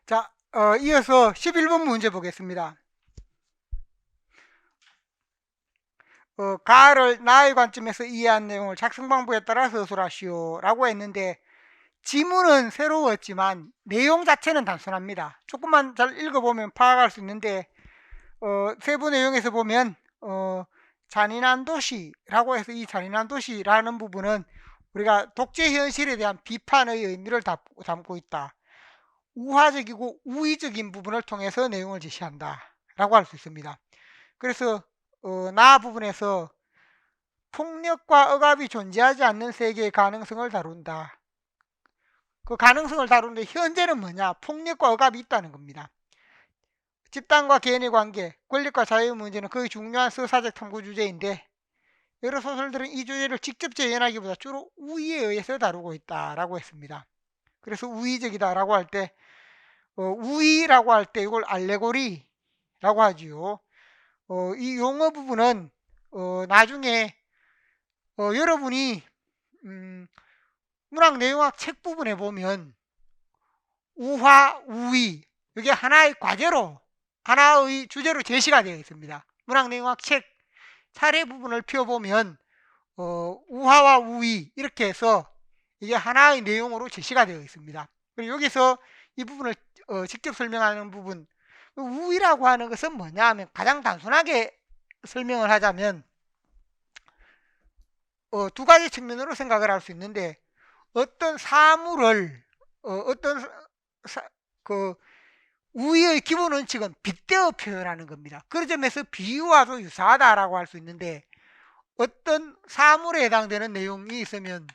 자, 이어서 11번 문제 보겠습니다. 가를 나의 관점에서 이해한 내용을 작성 방법에 따라 서술하시오 라고 했는데, 지문은 새로웠지만 내용 자체는 단순합니다. 조금만 잘 읽어보면 파악할 수 있는데, 세부 내용에서 보면 잔인한 도시라고 해서 이 잔인한 도시라는 부분은 우리가 독재 현실에 대한 비판의 의미를 담고 있다. 우화적이고 우의적인 부분을 통해서 내용을 제시한다 라고 할 수 있습니다. 그래서 나 부분에서 폭력과 억압이 존재하지 않는 세계의 가능성을 다룬다. 그 가능성을 다루는데 현재는 뭐냐? 폭력과 억압이 있다는 겁니다. 집단과 개인의 관계, 권력과 자유의 문제는 거의 중요한 서사적 탐구 주제인데, 여러 소설들은 이 주제를 직접 재현하기보다 주로 우의에 의해서 다루고 있다라고 했습니다. 그래서 우의적이다라고 할 때, 우의라고 할 때 이걸 알레고리라고 하지요. 이 용어 부분은 나중에 여러분이 문학 내용학 책 부분에 보면 우화, 우의 이게 하나의 과제로 하나의 주제로 제시가 되어 있습니다. 문학 내용학 책 사례 부분을 펴보면 우화와 우의 이렇게 해서 이게 하나의 내용으로 제시가 되어 있습니다. 그리고 여기서 이 부분을 직접 설명하는 부분, 우의라고 하는 것은 뭐냐 하면 가장 단순하게 설명을 하자면 두 가지 측면으로 생각을 할 수 있는데, 어떤 사물을 어떤 그 우의의 기본 원칙은 빗대어 표현하는 겁니다. 그런 점에서 비유와도 유사하다라고 할 수 있는데, 어떤 사물에 해당되는 내용이 있으면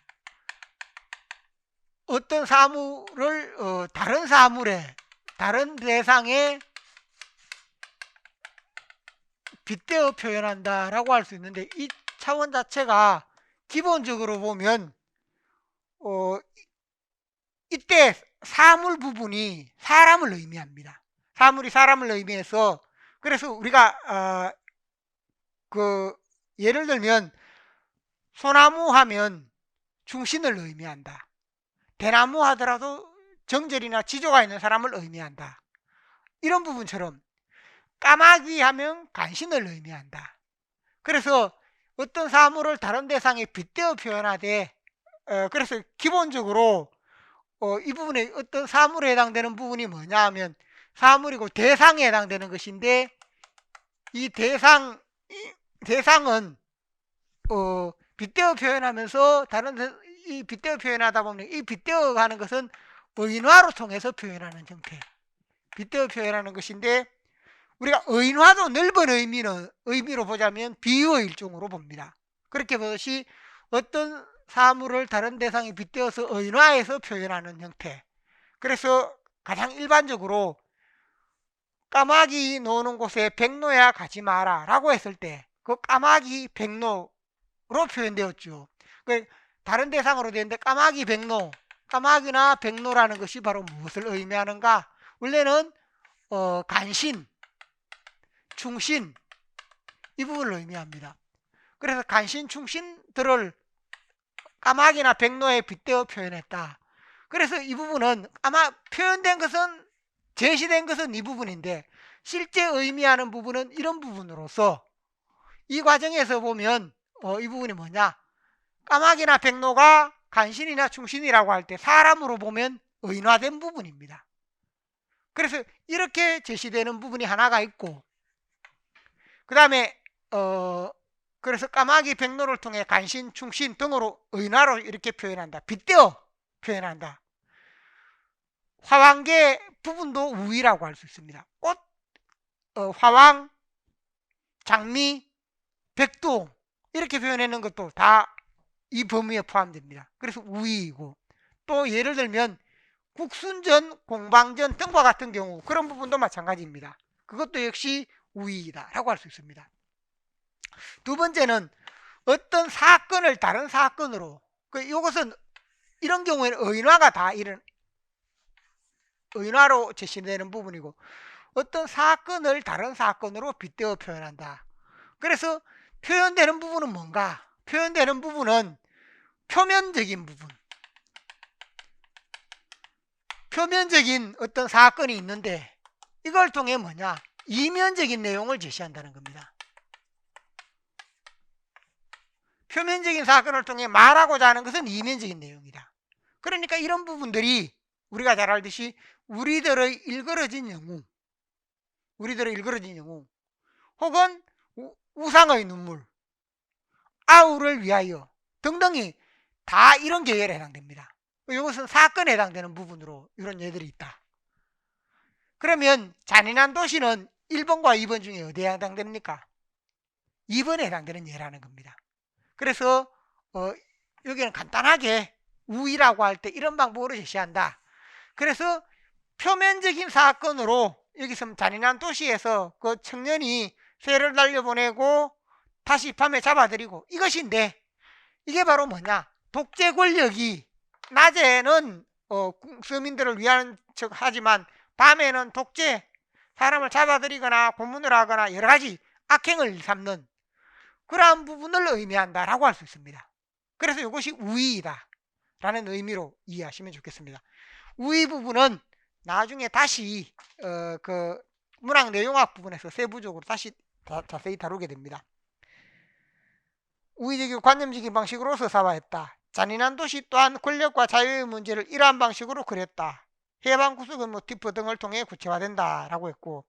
어떤 사물을 다른 사물에 다른 대상에 빗대어 표현한다라고 할 수 있는데, 이 차원 자체가 기본적으로 보면 이때 사물 부분이 사람을 의미합니다. 사물이 사람을 의미해서, 그래서 우리가 예를 들면 소나무 하면 충신을 의미한다. 대나무 하더라도 정절이나 지조가 있는 사람을 의미한다. 이런 부분처럼 까마귀 하면 간신을 의미한다. 그래서 어떤 사물을 다른 대상에 빗대어 표현하되, 그래서 기본적으로 이 부분에 어떤 사물에 해당되는 부분이 뭐냐 하면 사물이고 대상에 해당되는 것인데, 이 대상은 빗대어 표현하면서 이 빗대어 표현하다 보면 이 빗대어 가는 것은 의인화로 통해서 표현하는 형태, 빗대어 표현하는 것인데, 우리가 의인화도 넓은 의미로 보자면 비유의 일종으로 봅니다. 그렇게 보듯이 어떤 사물을 다른 대상에 빗대어서 의인화해서 표현하는 형태. 그래서 가장 일반적으로 까마귀 노는 곳에 백로야 가지 마라 라고 했을 때 그 까마귀 백로로 표현되었죠. 다른 대상으로 되는데 까마귀 백로, 까마귀나 백로라는 것이 바로 무엇을 의미하는가? 원래는 간신, 충신 이 부분을 의미합니다. 그래서 간신, 충신들을 까마귀나 백로에 빗대어 표현했다. 그래서 이 부분은 아마 표현된 것은, 제시된 것은 이 부분인데, 실제 의미하는 부분은 이런 부분으로서 이 과정에서 보면 이 부분이 뭐냐? 까마귀나 백로가 간신이나 충신이라고 할 때 사람으로 보면 의인화된 부분입니다. 그래서 이렇게 제시되는 부분이 하나가 있고, 그 다음에 그래서 까마귀 백로를 통해 간신, 충신 등으로 의인화로 이렇게 표현한다. 빗대어 표현한다. 화왕계 부분도 우위라고 할 수 있습니다. 꽃, 화왕, 장미, 백도 이렇게 표현하는 것도 다 이 범위에 포함됩니다. 그래서 우위이고, 또 예를 들면 국순전, 공방전 등과 같은 경우 그런 부분도 마찬가지입니다. 그것도 역시 우위이다 라고 할 수 있습니다. 두 번째는 어떤 사건을 다른 사건으로, 이것은 이런 경우에는 의인화가 다 이런 의인화로 제시되는 부분이고, 어떤 사건을 다른 사건으로 빗대어 표현한다. 그래서 표현되는 부분은 뭔가? 표현되는 부분은 표면적인 부분, 표면적인 어떤 사건이 있는데 이걸 통해 뭐냐? 이면적인 내용을 제시한다는 겁니다. 표면적인 사건을 통해 말하고자 하는 것은 이면적인 내용이다. 그러니까 이런 부분들이 우리가 잘 알듯이 우리들의 일그러진 영웅 혹은 우상의 눈물, 아우를 위하여 등등이 다 이런 계열에 해당됩니다. 이것은 사건에 해당되는 부분으로 이런 예들이 있다. 그러면 잔인한 도시는 1번과 2번 중에 어디에 해당됩니까? 2번에 해당되는 예라는 겁니다. 그래서 여기는 간단하게 우의라고 할 때 이런 방법으로 제시한다. 그래서 표면적인 사건으로 여기서 잔인한 도시에서 그 청년이 새를 날려보내고 다시 밤에 잡아들이고 이것인데, 이게 바로 뭐냐? 독재 권력이 낮에는 서민들을 위한 척 하지만 밤에는 독재, 사람을 잡아들이거나 고문을 하거나 여러 가지 악행을 삼는 그러한 부분을 의미한다라고 할 수 있습니다. 그래서 이것이 우의이다 라는 의미로 이해하시면 좋겠습니다. 우의 부분은 나중에 다시 그 문학 내용학 부분에서 세부적으로 다시 자세히 다루게 됩니다. 우의적이고 관념적인 방식으로서 사화했다. 잔인한 도시 또한 권력과 자유의 문제를 이러한 방식으로 그렸다. 해방 구속의 모티프 등을 통해 구체화된다 라고 했고,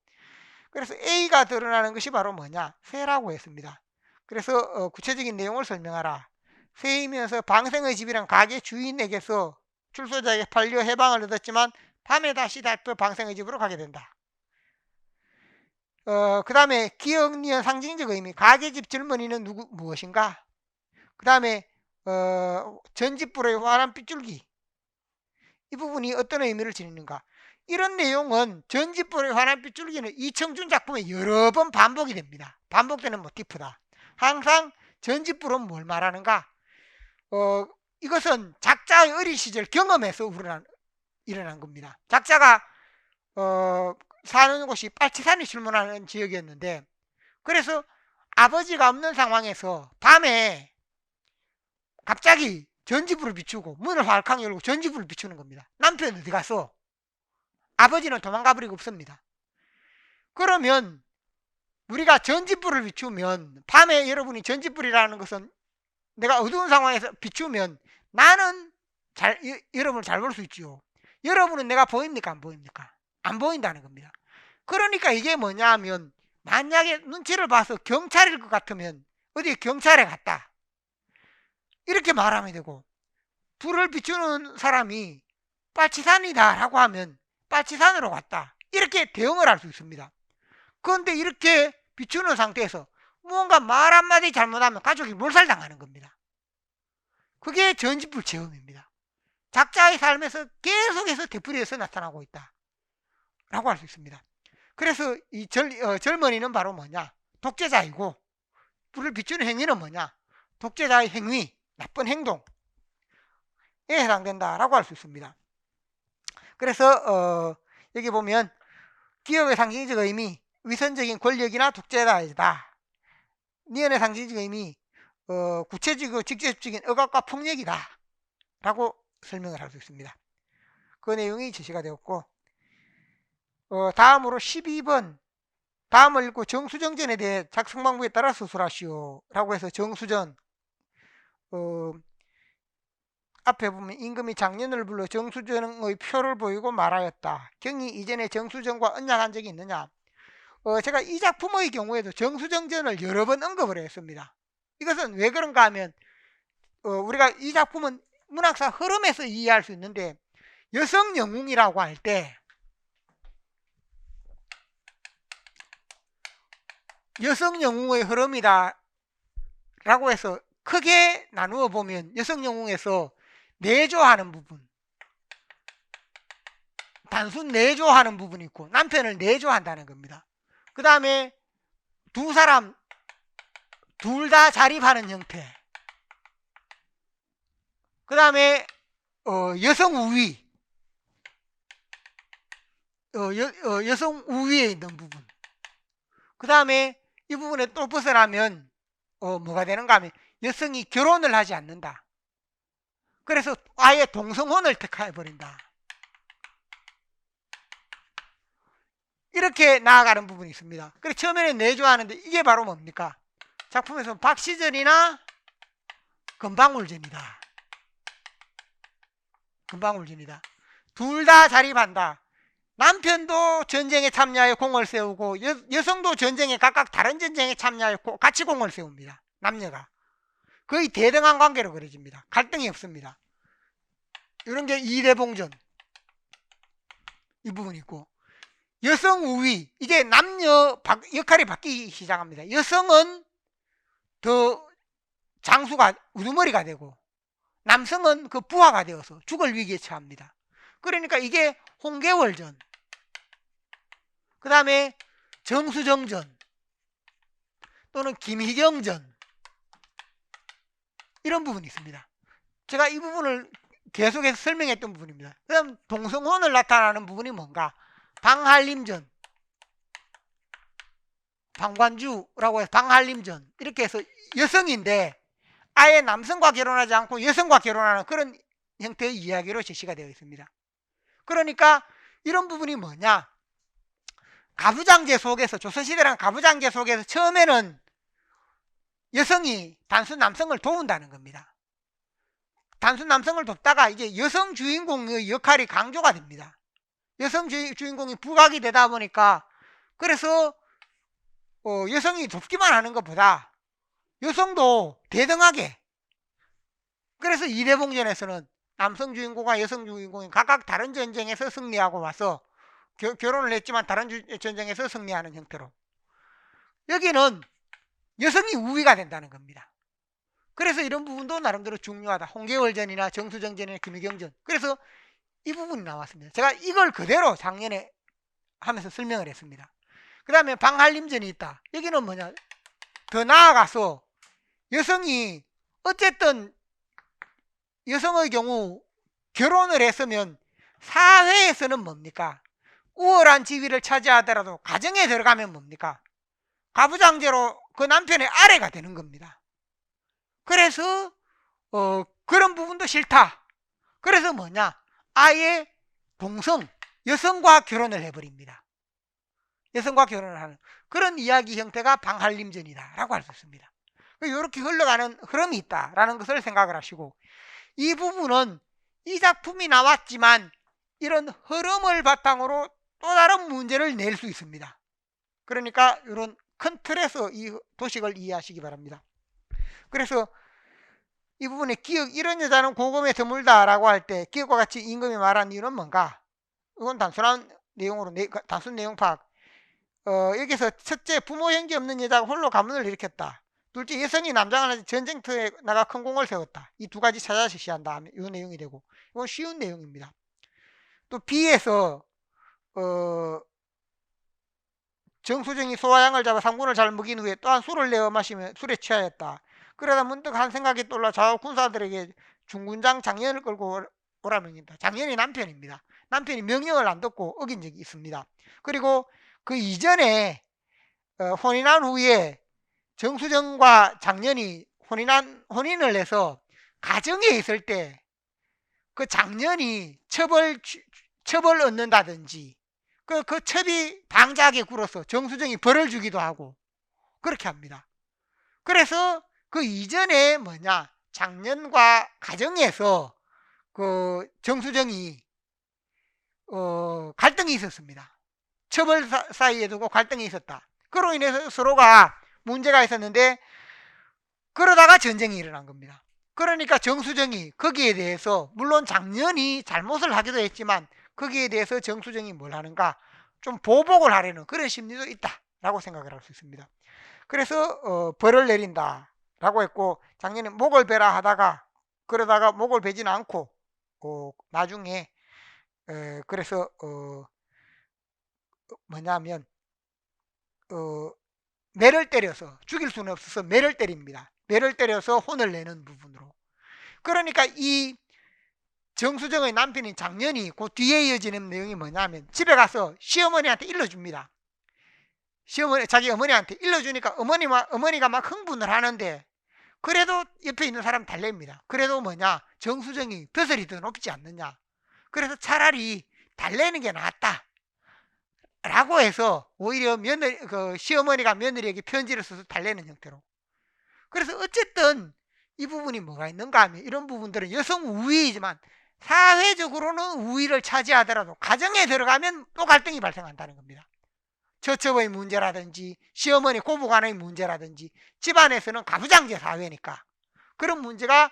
그래서 A가 드러나는 것이 바로 뭐냐? 새라고 했습니다. 그래서 구체적인 내용을 설명하라. 새이면서 방생의 집이란 가게 주인에게서 출소자에게 팔려 해방을 얻었지만 밤에 다시 달표 방생의 집으로 가게 된다. 그 다음에 기억, 니은, 상징적 의미. 가게집 젊은이는 무엇인가? 그 다음에 전집불의 환한 빗줄기. 이 부분이 어떤 의미를 지니는가? 이런 내용은 전집불의 환한 빗줄기는 이청준 작품에 여러 번 반복이 됩니다. 반복되는 모티프다. 항상 전집불은 뭘 말하는가? 이것은 작자의 어린 시절 경험에서 일어난 겁니다. 작자가 사는 곳이 빨치산이 출몰하는 지역이었는데, 그래서 아버지가 없는 상황에서 밤에 갑자기 전지불을 비추고 문을 활칵 열고 전지불을 비추는 겁니다. 남편은 어디 갔어? 아버지는 도망가 버리고 없습니다. 그러면 우리가 전지불을 비추면, 밤에 여러분이 전지불이라는 것은 내가 어두운 상황에서 비추면 나는 여러분을 잘 볼 수 있죠. 여러분은 내가 보입니까? 안 보입니까? 안 보인다는 겁니다. 그러니까 이게 뭐냐 하면, 만약에 눈치를 봐서 경찰일 것 같으면 어디 경찰에 갔다 이렇게 말하면 되고, 불을 비추는 사람이 빨치산이다 라고 하면 빨치산으로 갔다 이렇게 대응을 할 수 있습니다. 그런데 이렇게 비추는 상태에서 무언가 말 한마디 잘못하면 가족이 몰살당하는 겁니다. 그게 전지불 체험입니다. 작자의 삶에서 계속해서 되풀이해서 나타나고 있다 라고 할 수 있습니다. 그래서 이 젊은이는 바로 뭐냐? 독재자이고, 불을 비추는 행위는 뭐냐? 독재자의 행위, 나쁜 행동에 해당된다 라고 할 수 있습니다. 그래서 여기 보면 기업의 상징적 의미, 위선적인 권력이나 독재자이다. 니은의 상징적 의미, 구체적이고 직접적인 억압과 폭력이다 라고 설명을 할 수 있습니다. 그 내용이 제시가 되었고, 다음으로 12번, 다음을 읽고 정수정전에 대해 작성 방법에 따라 수술하시오 라고 해서 정수전, 앞에 보면 임금이 장년을 불러 정수전의 표를 보이고 말하였다. 경이 이전에 정수전과 언약한 적이 있느냐? 제가 이 작품의 경우에도 정수정전을 여러 번 언급을 했습니다. 이것은 왜 그런가 하면, 우리가 이 작품은 문학사 흐름에서 이해할 수 있는데, 여성 영웅이라고 할 때 여성 영웅의 흐름이다 라고 해서 크게 나누어 보면, 여성 영웅에서 내조하는 부분, 단순 내조하는 부분이 있고 남편을 내조한다는 겁니다. 그 다음에 두 사람 둘 다 자립하는 형태, 그 다음에 여성 우위, 여성 우위에 있는 부분, 그 다음에 이 부분에 또 벗어나면 뭐가 되는가 하면 여성이 결혼을 하지 않는다. 그래서 아예 동성혼을 택해버린다. 이렇게 나아가는 부분이 있습니다. 그래서 처음에는 내조하는데 이게 바로 뭡니까? 작품에서 박시전이나 금방울전이다. 금방울전이다. 둘 다 자립한다. 남편도 전쟁에 참여하여 공을 세우고 여성도 전쟁에 각각 다른 전쟁에 참여하여 같이 공을 세웁니다. 남녀가. 거의 대등한 관계로 그려집니다. 갈등이 없습니다. 이런 게 이대봉전. 이 부분이 있고, 여성 우위, 이제 남녀 역할이 바뀌기 시작합니다. 여성은 더 장수가 우두머리가 되고 남성은 그 부하가 되어서 죽을 위기에 처합니다. 그러니까 이게 홍계월전, 그 다음에 정수정전 또는 김희경전, 이런 부분이 있습니다. 제가 이 부분을 계속해서 설명했던 부분입니다. 그 다음 동성혼을 나타나는 부분이 뭔가? 방한림전, 방관주라고 해서 방한림전, 이렇게 해서 여성인데 아예 남성과 결혼하지 않고 여성과 결혼하는 그런 형태의 이야기로 제시가 되어 있습니다. 그러니까 이런 부분이 뭐냐? 가부장제 속에서, 조선시대란 가부장제 속에서 처음에는 여성이 단순 남성을 도운다는 겁니다. 단순 남성을 돕다가 이제 여성 주인공의 역할이 강조가 됩니다. 여성 주인공이 부각이 되다 보니까, 그래서 여성이 돕기만 하는 것보다 여성도 대등하게, 그래서 이대봉전에서는 남성 주인공과 여성 주인공이 각각 다른 전쟁에서 승리하고 와서 결혼을 했지만 다른 전쟁에서 승리하는 형태로, 여기는 여성이 우위가 된다는 겁니다. 그래서 이런 부분도 나름대로 중요하다. 홍계월전이나 정수정전이나 김희경전. 그래서 이 부분이 나왔습니다. 제가 이걸 그대로 작년에 하면서 설명을 했습니다. 그 다음에 방한림전이 있다. 여기는 뭐냐? 더 나아가서 여성이 어쨌든 여성의 경우 결혼을 했으면 사회에서는 뭡니까? 우월한 지위를 차지하더라도 가정에 들어가면 뭡니까? 가부장제로 그 남편의 아래가 되는 겁니다. 그래서 그런 부분도 싫다. 그래서 뭐냐? 아예 동성, 여성과 결혼을 해버립니다. 여성과 결혼을 하는 그런 이야기 형태가 방한림전이다 라고 할 수 있습니다. 이렇게 흘러가는 흐름이 있다라는 것을 생각을 하시고, 이 부분은 이 작품이 나왔지만 이런 흐름을 바탕으로 또 다른 문제를 낼 수 있습니다. 그러니까 이런 큰 틀에서 이 도식을 이해하시기 바랍니다. 그래서 이 부분에 기역, 이런 여자는 고금에 드물다 라고 할 때 기역과 같이 임금이 말한 이유는 뭔가? 이건 단순한 내용으로, 단순 내용 파악. 여기서 첫째, 부모 형제 없는 여자가 홀로 가문을 일으켰다. 둘째, 여성이 남장을 전쟁터에 나가 큰 공을 세웠다. 이 두 가지 찾아 제시한다. 이 내용이 되고, 이건 쉬운 내용입니다. 또 B에서 정수정이 소화양을 잡아 상군을 잘 먹인 후에 또한 술을 내어 마시며 술에 취하였다. 그러다 문득 한 생각이 떠올라 좌우 군사들에게 중군장 장년을 끌고 오라 명령했다. 장년이 남편입니다. 남편이 명령을 안 듣고 어긴 적이 있습니다. 그리고 그 이전에 혼인한 후에 정수정과 장년이 혼인을 해서 가정에 있을 때 그 장년이 첩을 얻는다든지 그 첩이 방자하게 굴어서 정수정이 벌을 주기도 하고 그렇게 합니다. 그래서 그 이전에 뭐냐, 장년과 가정에서 그 정수정이 갈등이 있었습니다. 첩을 사이에 두고 갈등이 있었다. 그로 인해서 서로가 문제가 있었는데 그러다가 전쟁이 일어난 겁니다. 그러니까 정수정이 거기에 대해서, 물론 장년이 잘못을 하기도 했지만 거기에 대해서 정수정이 뭘 하는가, 좀 보복을 하려는 그런 심리도 있다라고 생각을 할 수 있습니다. 그래서 벌을 내린다 라고 했고, 작년에 목을 베라 하다가 그러다가 목을 베지는 않고 나중에 그래서 뭐냐면 매를 때려서, 죽일 수는 없어서 매를 때립니다. 매를 때려서 혼을 내는 부분으로. 그러니까 이 정수정의 남편인 장년이 그 뒤에 이어지는 내용이 뭐냐면 집에 가서 시어머니한테 일러줍니다. 자기 어머니한테 일러주니까 어머니가 막 흥분을 하는데, 그래도 옆에 있는 사람 달래입니다. 그래도 뭐냐, 정수정이 벼슬이 더 높지 않느냐, 그래서 차라리 달래는 게 낫다 라고 해서 오히려 시어머니가 며느리에게 편지를 써서 달래는 형태로. 그래서 어쨌든 이 부분이 뭐가 있는가 하면 이런 부분들은 여성 우위이지만 사회적으로는 우위를 차지하더라도 가정에 들어가면 또 갈등이 발생한다는 겁니다. 처처의 문제라든지 시어머니 고부간의 문제라든지 집안에서는 가부장제 사회니까 그런 문제가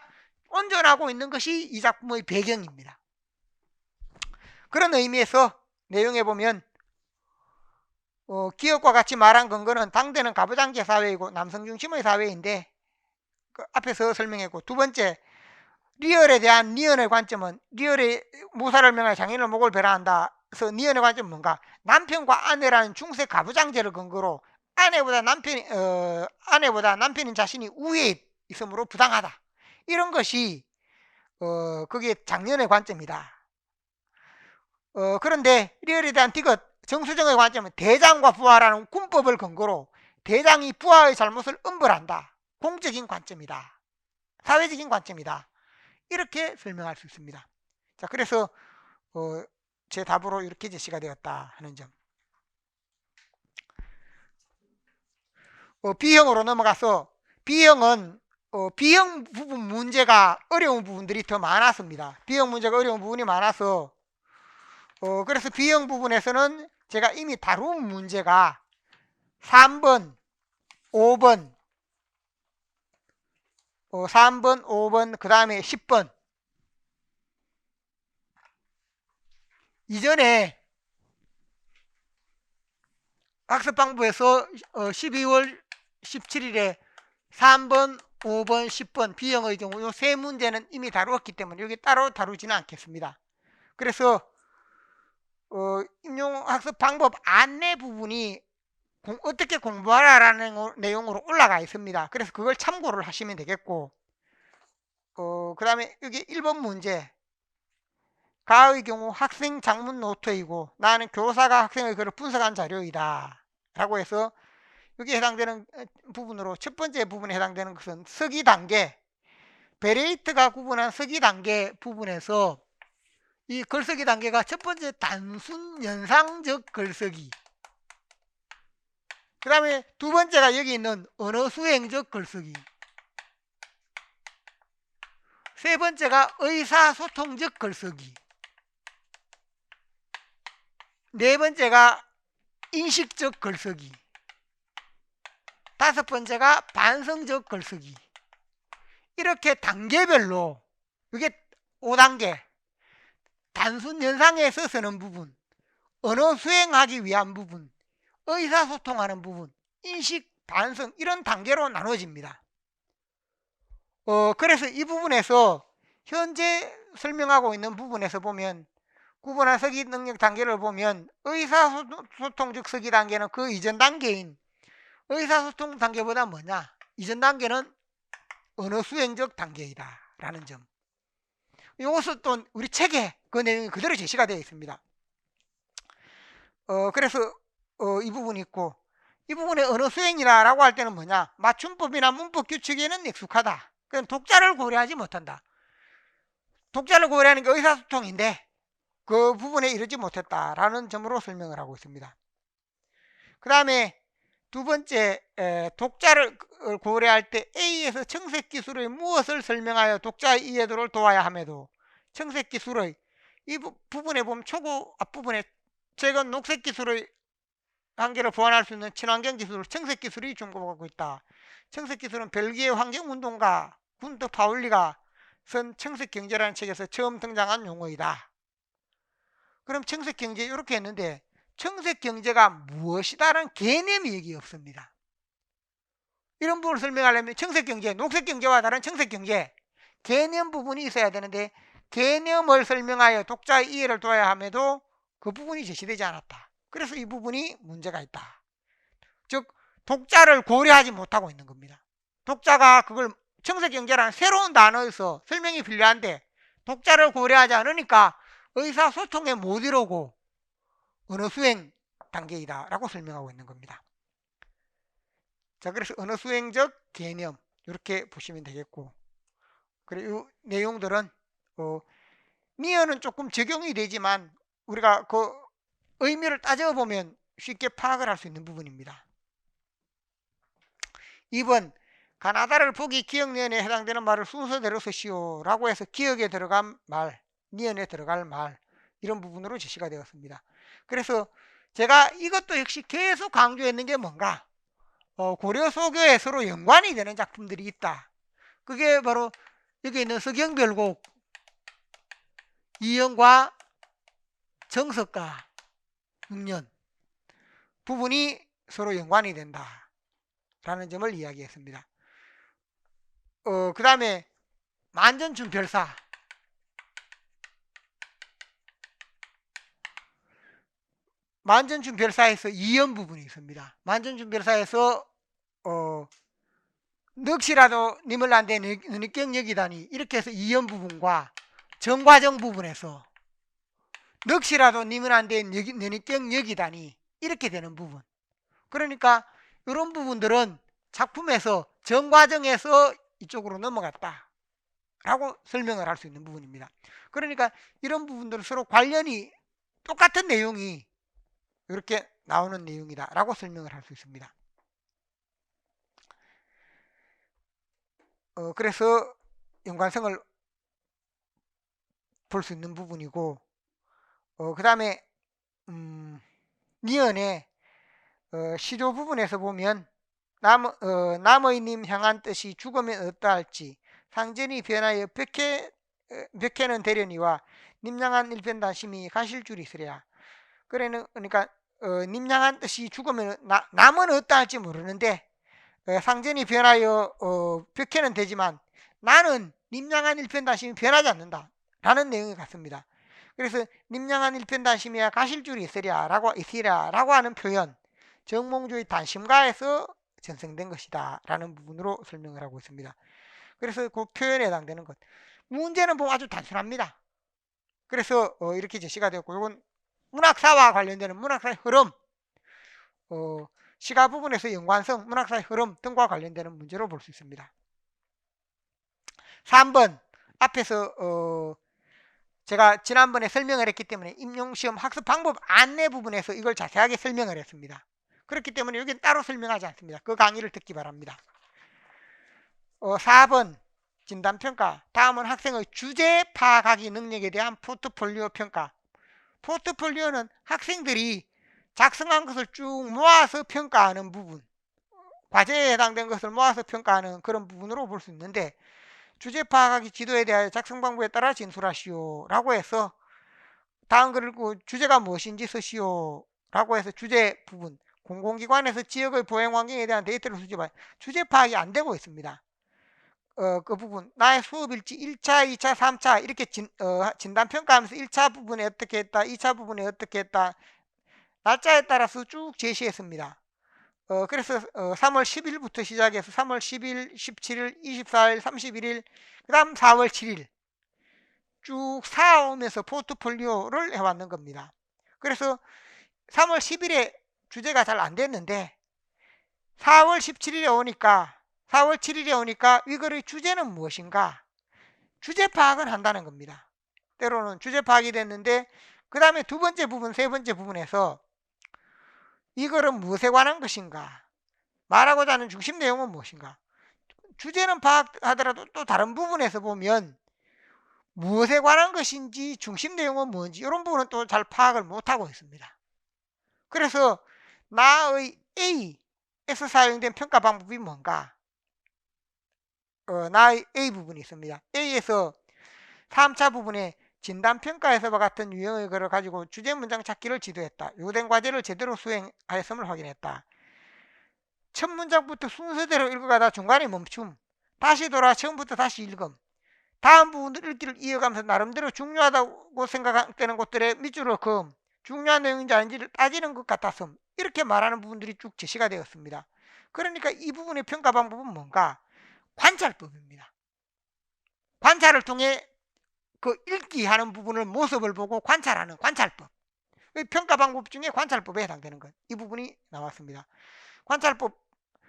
온전하고 있는 것이 이 작품의 배경입니다. 그런 의미에서 내용에 보면 기업과 같이 말한 근거는 당대는 가부장제 사회이고 남성 중심의 사회인데 그 앞에서 설명했고, 두 번째 리얼에 대한 니언의 관점은 리얼의 모사를 명하여 장인을 목을 배라한다. 그래서 니언의 관점은 뭔가? 남편과 아내라는 중세 가부장제를 근거로 아내보다 남편인 자신이 우위에 있으므로 부당하다. 이런 것이 그게 장년의 관점이다. 그런데 리얼에 대한 디귿 정수정의 관점은 대장과 부하라는 군법을 근거로 대장이 부하의 잘못을 엄벌한다. 공적인 관점이다. 사회적인 관점이다. 이렇게 설명할 수 있습니다. 자, 그래서 제 답으로 이렇게 제시가 되었다 하는 점. B형으로 넘어가서 B형은 B형 부분 문제가 어려운 부분들이 더 많았습니다. B형 문제가 어려운 부분이 많아서 그래서 B형 부분에서는 제가 이미 다룬 문제가 3번, 5번, 3번, 5번, 그 다음에 10번. 이전에 학습방부에서 12월 17일에 3번, 5번, 10번 B형의 경우 이 세 문제는 이미 다루었기 때문에 여기 따로 다루지는 않겠습니다. 그래서 임용학습방법 안내 부분이 어떻게 공부하라라는 내용으로 올라가 있습니다. 그래서 그걸 참고를 하시면 되겠고, 그 다음에 여기 1번 문제, 가의 경우 학생 장문 노트이고 나는 교사가 학생의 글을 분석한 자료이다 라고 해서 여기에 해당되는 부분으로 첫 번째 부분에 해당되는 것은 서기 단계, 베레이트가 구분한 서기 단계 부분에서 이 글쓰기 단계가 첫 번째 단순 연상적 글쓰기, 그 다음에 두 번째가 여기 있는 언어 수행적 글쓰기, 세 번째가 의사소통적 글쓰기, 네 번째가 인식적 글쓰기, 다섯 번째가 반성적 글쓰기. 이렇게 단계별로 이게 5단계 단순 연상에서 쓰는 부분, 언어 수행하기 위한 부분, 의사소통하는 부분, 인식, 반성 이런 단계로 나눠집니다. 그래서 이 부분에서 현재 설명하고 있는 부분에서 보면 구분한 서기 능력 단계를 보면 의사소통적 서기 단계는 그 이전 단계인 의사소통 단계보다 뭐냐? 이전 단계는 언어 수행적 단계이다 라는 점. 이것은 또 우리 책에 그 내용이 그대로 제시가 되어 있습니다. 그래서 이 부분이 있고, 이 부분에 언어 수행이라고 할 때는 뭐냐? 맞춤법이나 문법 규칙에는 익숙하다. 그럼 독자를 고려하지 못한다. 독자를 고려하는 게 의사소통인데 그 부분에 이르지 못했다라는 점으로 설명을 하고 있습니다. 그 다음에 두 번째, 독자를 고려할 때 A에서 청색기술의 무엇을 설명하여 독자의 이해도를 도와야 함에도 청색기술의 이 부분에 보면 초고 앞부분에 최근 녹색기술의 한계를 보완할 수 있는 친환경기술 청색기술이 중국하고 있다. 청색기술은 벨기에 환경운동가 군터 파울리가 쓴 청색경제라는 책에서 처음 등장한 용어이다. 그럼 청색경제 이렇게 했는데 청색경제가 무엇이다라는 개념이 여기 없습니다. 이런 부분을 설명하려면 청색경제, 녹색경제와 다른 청색경제 개념 부분이 있어야 되는데 개념을 설명하여 독자의 이해를 도와야 함에도 그 부분이 제시되지 않았다. 그래서 이 부분이 문제가 있다. 즉 독자를 고려하지 못하고 있는 겁니다. 독자가 그걸 청색경제라는 새로운 단어에서 설명이 필요한데 독자를 고려하지 않으니까 의사소통에 못 이루고 언어수행 단계이다 라고 설명하고 있는 겁니다. 자, 그래서 언어수행적 개념 이렇게 보시면 되겠고, 그리고 이 내용들은 니어는 조금 적용이 되지만 우리가 그 의미를 따져보면 쉽게 파악을 할 수 있는 부분입니다. 2번 가나다를 보기 기억니언에 해당되는 말을 순서대로 쓰시오 라고 해서 기억에 들어간 말, 니언에 들어갈 말 이런 부분으로 제시가 되었습니다. 그래서 제가 이것도 역시 계속 강조했는 게 뭔가 고려 소교에 서로 연관이 되는 작품들이 있다. 그게 바로 여기 있는 서경별곡, 이연과 정석가, 육년 부분이 서로 연관이 된다 라는 점을 이야기했습니다. 그 다음에 만전준별사, 만전준별사에서 이연 부분이 있습니다. 만전준별사에서 넋이라도 님을 안돼 너니경 여기다니 이렇게 해서 이연 부분과 정과정 부분에서 넋이라도 님을 안돼 너니경 여기다니 이렇게 되는 부분, 그러니까 이런 부분들은 작품에서 정과정에서 이쪽으로 넘어갔다 라고 설명을 할 수 있는 부분입니다. 그러니까 이런 부분들은 서로 관련이 똑같은 내용이 이렇게 나오는 내용이다 라고 설명을 할 수 있습니다. 그래서 연관성을 볼 수 있는 부분이고, 그 다음에 니언의 시조 부분에서 보면 남의님 향한 뜻이 죽으면 어떠할지 상전이 변하여 벽해는 되려니와 님향한 일편단심이 가실 줄이 있으랴. 그러니까 님향한 뜻이 죽으면 남은 어떠할지 모르는데 상전이 변하여 벽해는 되지만 나는 님향한 일편단심이 변하지 않는다 라는 내용이 같습니다. 그래서 님향한 일편단심이야 가실 줄이 있으랴 라고 하는 표현, 정몽주의 단심가에서 전생된 것이다 라는 부분으로 설명을 하고 있습니다. 그래서 그 표현에 해당되는 것, 문제는 뭐 아주 단순합니다. 그래서 이렇게 제시가 되었고, 이건 문학사와 관련되는 문학사의 흐름, 시가 부분에서 연관성, 문학사의 흐름 등과 관련되는 문제로 볼 수 있습니다. 3번 앞에서 제가 지난번에 설명을 했기 때문에 임용시험 학습 방법 안내 부분에서 이걸 자세하게 설명을 했습니다. 그렇기 때문에 여기는 따로 설명하지 않습니다. 그 강의를 듣기 바랍니다. 4번 진단평가, 다음은 학생의 주제 파악하기 능력에 대한 포트폴리오 평가. 포트폴리오는 학생들이 작성한 것을 쭉 모아서 평가하는 부분, 과제에 해당된 것을 모아서 평가하는 그런 부분으로 볼 수 있는데, 주제 파악하기 지도에 대하여 작성 방법에 따라 진술하시오 라고 해서 다음 글을 읽고 주제가 무엇인지 쓰시오 라고 해서 주제 부분, 공공기관에서 지역의 보행 환경에 대한 데이터를 수집하여 주제 파악이 안 되고 있습니다. 그 부분, 나의 수업일지 1차, 2차, 3차 이렇게 진단평가하면서 1차 부분에 어떻게 했다, 2차 부분에 어떻게 했다, 날짜에 따라서 쭉 제시했습니다. 그래서 3월 10일부터 시작해서 3월 10일, 17일, 24일, 31일, 그 다음 4월 7일 쭉 쌓아오면서 포트폴리오를 해왔는 겁니다. 그래서 3월 10일에 주제가 잘 안 됐는데 4월 17일에 오니까 4월 7일에 오니까 이거의 주제는 무엇인가, 주제 파악을 한다는 겁니다. 때로는 주제 파악이 됐는데 그 다음에 두 번째 부분, 세 번째 부분에서 이거는 무엇에 관한 것인가, 말하고자 하는 중심 내용은 무엇인가, 주제는 파악하더라도 또 다른 부분에서 보면 무엇에 관한 것인지 중심 내용은 뭔지 이런 부분은 또 잘 파악을 못하고 있습니다. 그래서 나의 A에서 사용된 평가 방법이 뭔가, 나의 A 부분이 있습니다. A에서 3차 부분에 진단평가에서와 같은 유형의 글을 가지고 주제 문장 찾기를 지도했다. 요된 과제를 제대로 수행하였음을 확인했다. 첫 문장부터 순서대로 읽어가다 중간에 멈춤, 다시 돌아 처음부터 다시 읽음, 다음 부분을 읽기를 이어가면서 나름대로 중요하다고 생각되는 것들의 밑줄을 그음, 중요한 내용인지 아닌지를 따지는 것 같았음, 이렇게 말하는 부분들이 쭉 제시가 되었습니다. 그러니까 이 부분의 평가 방법은 뭔가, 관찰법입니다. 관찰을 통해 그 읽기 하는 부분을 모습을 보고 관찰하는 관찰법, 평가 방법 중에 관찰법에 해당되는 것, 이 부분이 나왔습니다. 관찰법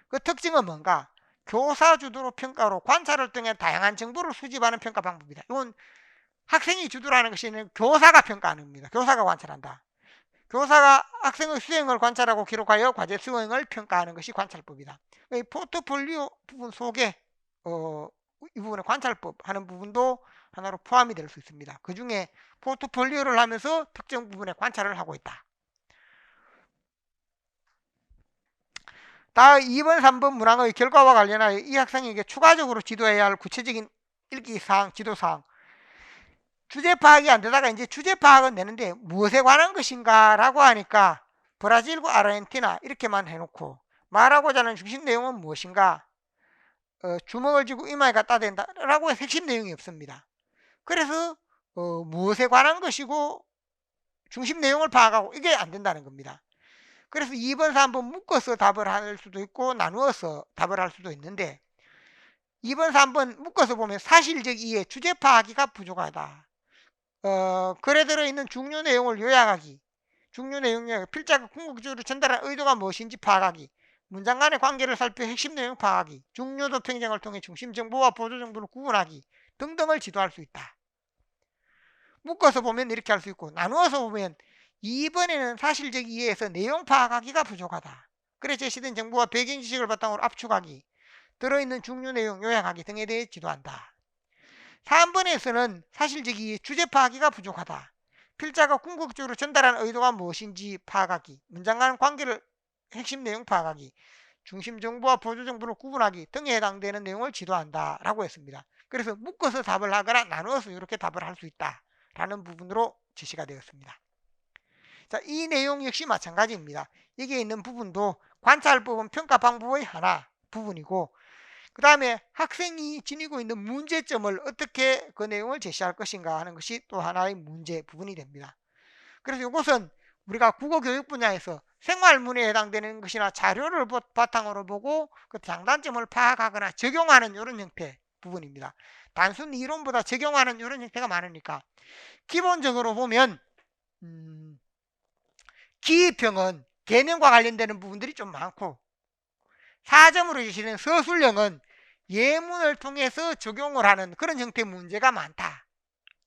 그 특징은 뭔가, 교사 주도로 평가로 관찰을 통해 다양한 정보를 수집하는 평가 방법이다. 이건 학생이 주도라는 것이 아니라 교사가 평가하는 겁니다. 교사가 관찰한다. 교사가 학생의 수행을 관찰하고 기록하여 과제 수행을 평가하는 것이 관찰법이다. 이 포트폴리오 부분 속에 이 부분의 관찰법 하는 부분도 하나로 포함이 될 수 있습니다. 그 중에 포트폴리오를 하면서 특정 부분에 관찰을 하고 있다. 다음 2번, 3번 문항의 결과와 관련하여 이 학생에게 추가적으로 지도해야 할 구체적인 일기사항, 지도사항. 주제 파악이 안 되다가 이제 주제 파악은 되는데 무엇에 관한 것인가 라고 하니까 브라질과 아르헨티나 이렇게만 해놓고 말하고자 하는 중심 내용은 무엇인가, 주먹을 쥐고 이마에 갖다 댄다 라고 해서 핵심 내용이 없습니다. 그래서 무엇에 관한 것이고 중심 내용을 파악하고 이게 안 된다는 겁니다. 그래서 2번, 3번 묶어서 답을 할 수도 있고 나누어서 답을 할 수도 있는데 2번, 3번 묶어서 보면 사실적 이해, 주제 파악이가 부족하다. 글에 들어있는 중요 내용을 요약하기, 중요 내용 요약, 필자가 궁극적으로 전달한 의도가 무엇인지 파악하기, 문장 간의 관계를 살펴 핵심 내용 파악하기, 중요도 평정을 통해 중심 정보와 보조 정보를 구분하기 등등을 지도할 수 있다. 묶어서 보면 이렇게 할 수 있고 나누어서 보면 2번에는 사실적 이해에서 내용 파악하기가 부족하다. 그래 제시된 정보와 배경 지식을 바탕으로 압축하기, 들어있는 중요 내용 요약하기 등에 대해 지도한다. 3번에서는 사실적 이해, 주제 파악하기가 부족하다. 필자가 궁극적으로 전달한 의도가 무엇인지 파악하기, 문장 간 관계를 핵심 내용 파악하기, 중심 정보와 보조 정보를 구분하기 등에 해당되는 내용을 지도한다 라고 했습니다. 그래서 묶어서 답을 하거나 나누어서 이렇게 답을 할 수 있다 라는 부분으로 제시가 되었습니다. 자, 이 내용 역시 마찬가지입니다. 여기에 있는 부분도 관찰법은 평가 방법의 하나 부분이고 그 다음에 학생이 지니고 있는 문제점을 어떻게 그 내용을 제시할 것인가 하는 것이 또 하나의 문제 부분이 됩니다. 그래서 이것은 우리가 국어교육 분야에서 생활문에 해당되는 것이나 자료를 바탕으로 보고 그 장단점을 파악하거나 적용하는 이런 형태 부분입니다. 단순 이론보다 적용하는 이런 형태가 많으니까 기본적으로 보면 기입형은 개념과 관련되는 부분들이 좀 많고 4점으로 주시는 서술형은 예문을 통해서 적용을 하는 그런 형태의 문제가 많다.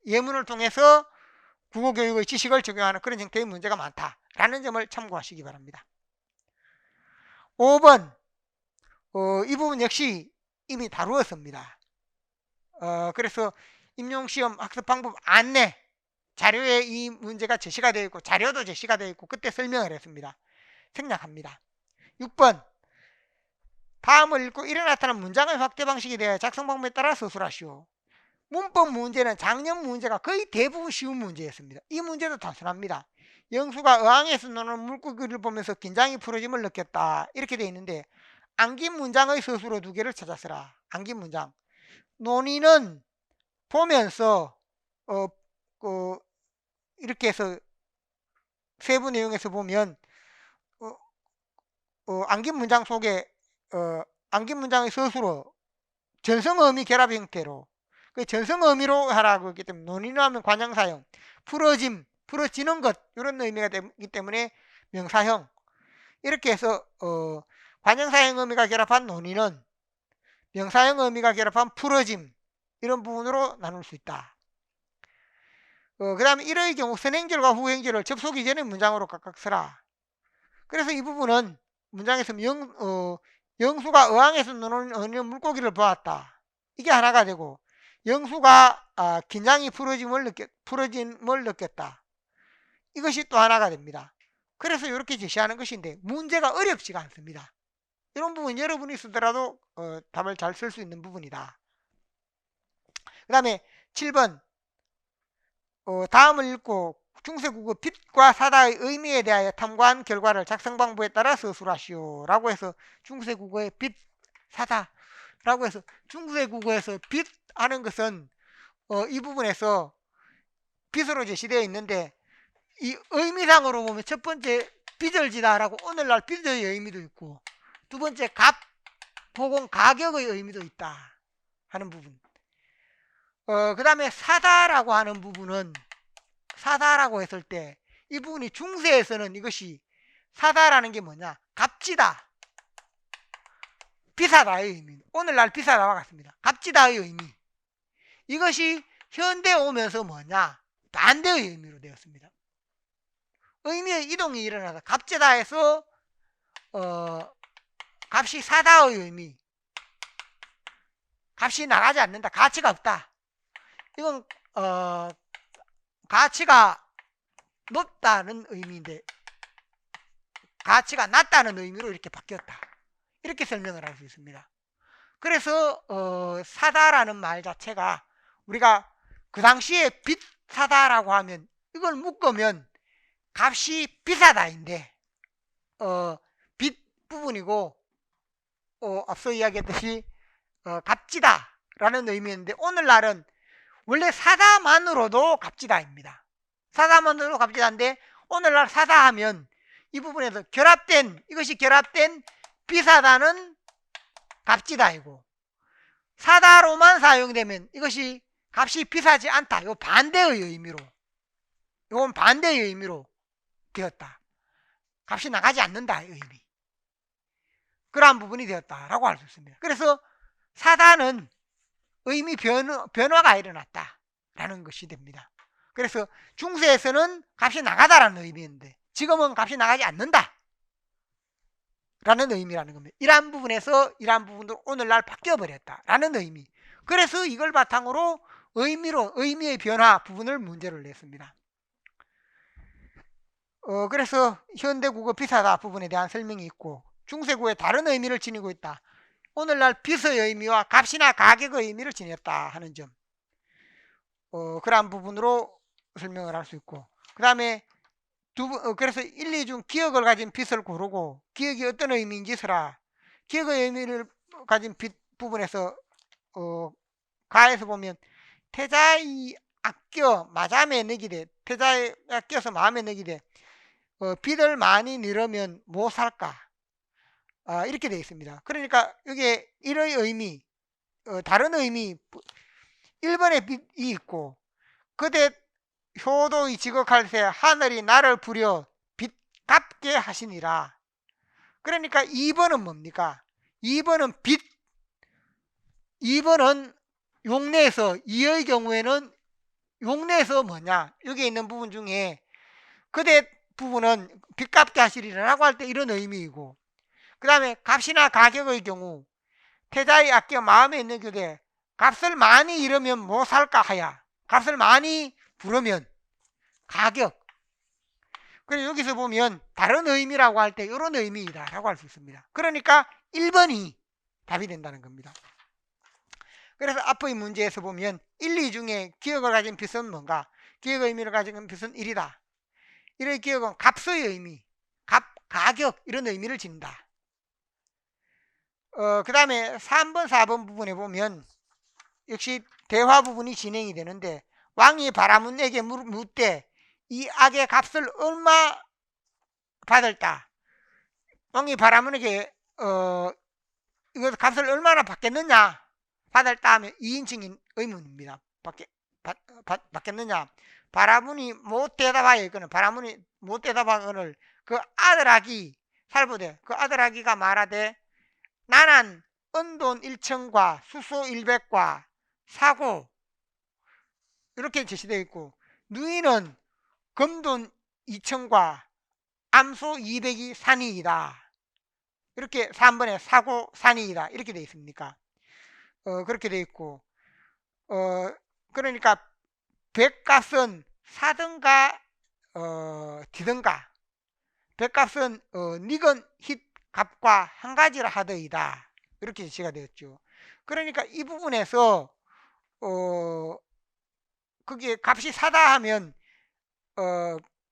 예문을 통해서 국어교육의 지식을 적용하는 그런 형태의 문제가 많다라는 점을 참고하시기 바랍니다. 5번 이 부분 역시 이미 다루었습니다. 그래서 임용시험 학습방법 안내 자료에 이 문제가 제시가 되어 있고 자료도 제시가 되어 있고 그때 설명을 했습니다. 생략합니다. 6번 다음을 읽고 이래 나타난 문장의 확대 방식에 대해 작성 방법에 따라 서술하시오. 문법 문제는 작년 문제가 거의 대부분 쉬운 문제였습니다. 이 문제도 단순합니다. 영수가 어항에서 노는 물고기를 보면서 긴장이 풀어짐을 느꼈다 이렇게 되어 있는데 안긴 문장의 서술어 2개를 찾았으라. 안긴 문장 논의는 보면서 이렇게 해서 세부 내용에서 보면 안긴 문장 속에 안긴 문장의 서술어 전성어미 결합 형태로 그 전성어미로 하라고 했기 때문에 논의는 하면 관형사형 풀어짐, 풀어지는 것 이런 의미가 되기 때문에 명사형 이렇게 해서 관형사형 의미가 결합한 논의는 명사형 의미가 결합한 풀어짐 이런 부분으로 나눌 수 있다. 그 다음에 이러의 경우 선행절과 후행절을 접속 이전의 문장으로 각각 써라. 그래서 이 부분은 문장에서 영수가 어항에서 노는 물고기를 보았다. 이게 하나가 되고 영수가 긴장이 풀어짐을 느꼈다. 이것이 또 하나가 됩니다. 그래서 이렇게 제시하는 것인데 문제가 어렵지가 않습니다. 이런 부분 여러분이 쓰더라도 답을 잘 쓸 수 있는 부분이다. 그 다음에 7번 다음을 읽고 중세국어 빛과 사다의 의미에 대하여 탐구한 결과를 작성 방법에 따라 서술하시오 라고 해서 중세국어의 빛, 사다 라고 해서 중세국어에서 빛 하는 것은 이 부분에서 빛으로 제시되어 있는데 이 의미상으로 보면 첫 번째 빚을 지다 라고 오늘날 빚의 의미도 있고 두 번째 값, 보공, 가격의 의미도 있다 하는 부분. 그 다음에 사다라고 하는 부분은 사다라고 했을 때 이 부분이 중세에서는 이것이 사다라는 게 뭐냐, 값지다, 비싸다의 의미, 오늘날 비싸다와 같습니다. 값지다의 의미. 이것이 현대 오면서 뭐냐, 반대의 의미로 되었습니다. 의미의 이동이 일어나다. 값재다에서 값이 사다의 의미. 값이 나가지 않는다. 가치가 없다. 이건 가치가 높다는 의미인데 가치가 낮다는 의미로 이렇게 바뀌었다. 이렇게 설명을 할 수 있습니다. 그래서 사다라는 말 자체가 우리가 그 당시에 비싸다라고 하면 이걸 묶으면 값이 비싸다인데 빚 부분이고 앞서 이야기했듯이 값지다라는 의미였는데 오늘날은 원래 사다만으로도 값지다입니다. 사다만으로도 값지다인데 오늘날 사다 하면 이 부분에서 이것이 결합된 비싸다는 값지다이고 사다로만 사용되면 이것이 값이 비싸지 않다. 이거 반대의 의미로 이건 반대의 의미로 되었다. 값이 나가지 않는다의 의미. 그러한 부분이 되었다라고 할 수 있습니다. 그래서 사다는 의미 변화가 일어났다라는 것이 됩니다. 그래서 중세에서는 값이 나가다라는 의미인데 지금은 값이 나가지 않는다 라는 의미라는 겁니다. 이러한 부분에서 이러한 부분도 오늘날 바뀌어버렸다라는 의미. 그래서 이걸 바탕으로 의미의 변화 부분을 문제를 냈습니다. 그래서 현대국어 비싸다 부분에 대한 설명이 있고 중세국어에 다른 의미를 지니고 있다. 오늘날 비서의 의미와 값이나 가격의 의미를 지녔다 하는 점. 그러한 부분으로 설명을 할 수 있고 그 다음에 그래서 1, 2 중 기억을 가진 빚을 고르고 기억이 어떤 의미인지 서라. 기억의 의미를 가진 빚 부분에서 가에서 보면 태자의 아껴 마잠에 넣기되 태자의 아껴서 마음에 넣기되 빚을 많이 늘으면 뭐 살까? 이렇게 되어 있습니다. 그러니까 이게 일의 의미 다른 의미 1번에 빚이 있고 그대 효도의 지극할세 하늘이 나를 부려 빚 갚게 하시니라. 그러니까 2번은 뭡니까? 2번은 빚. 2번은 용례에서 이의 경우에는 용례에서 뭐냐? 여기 있는 부분 중에 그대 부분은 빚 갚게 하시리라고 할 때 이런 의미이고 그 다음에 값이나 가격의 경우 태자의 아껴 마음에 있는 교대 값을 많이 잃으면 뭐 살까 하야. 값을 많이 부르면 가격. 그래서 여기서 보면 다른 의미라고 할 때 이런 의미이다 라고 할 수 있습니다. 그러니까 1번이 답이 된다는 겁니다. 그래서 앞의 문제에서 보면 1, 2 중에 기억을 가진 빚은 뭔가? 기억의 의미를 가진 빚은 1이다. 이의 기억은 값의 의미, 가격 이런 의미를 지닌다. 그 다음에 3번, 4번 부분에 보면 역시 대화 부분이 진행이 되는데 왕이 바라문에게 묻되 이 악의 값을 얼마 받을까? 왕이 바라문에게 이거 값을 얼마나 받겠느냐? 받을까 하면 2인칭인 의문입니다. 받겠느냐? 바라문이 못 대답하여 이거는 바라문이 못 대답하거늘 그 아들아기 살보되 그 아들아기가 말하되 나는 은돈 1천과 수소 100과 사고 이렇게 제시되어 있고 누이는 금돈 2천과 암소 200이 산이이다. 이렇게 3번에 사고 산이이다. 이렇게 되어 있습니까? 그렇게 되어 있고 그러니까 백값은 사든가 디든가 백값은 니건 힛 값과 한 가지라 하더이다. 이렇게 제시가 되었죠. 그러니까 이 부분에서 그게 값이 사다 하면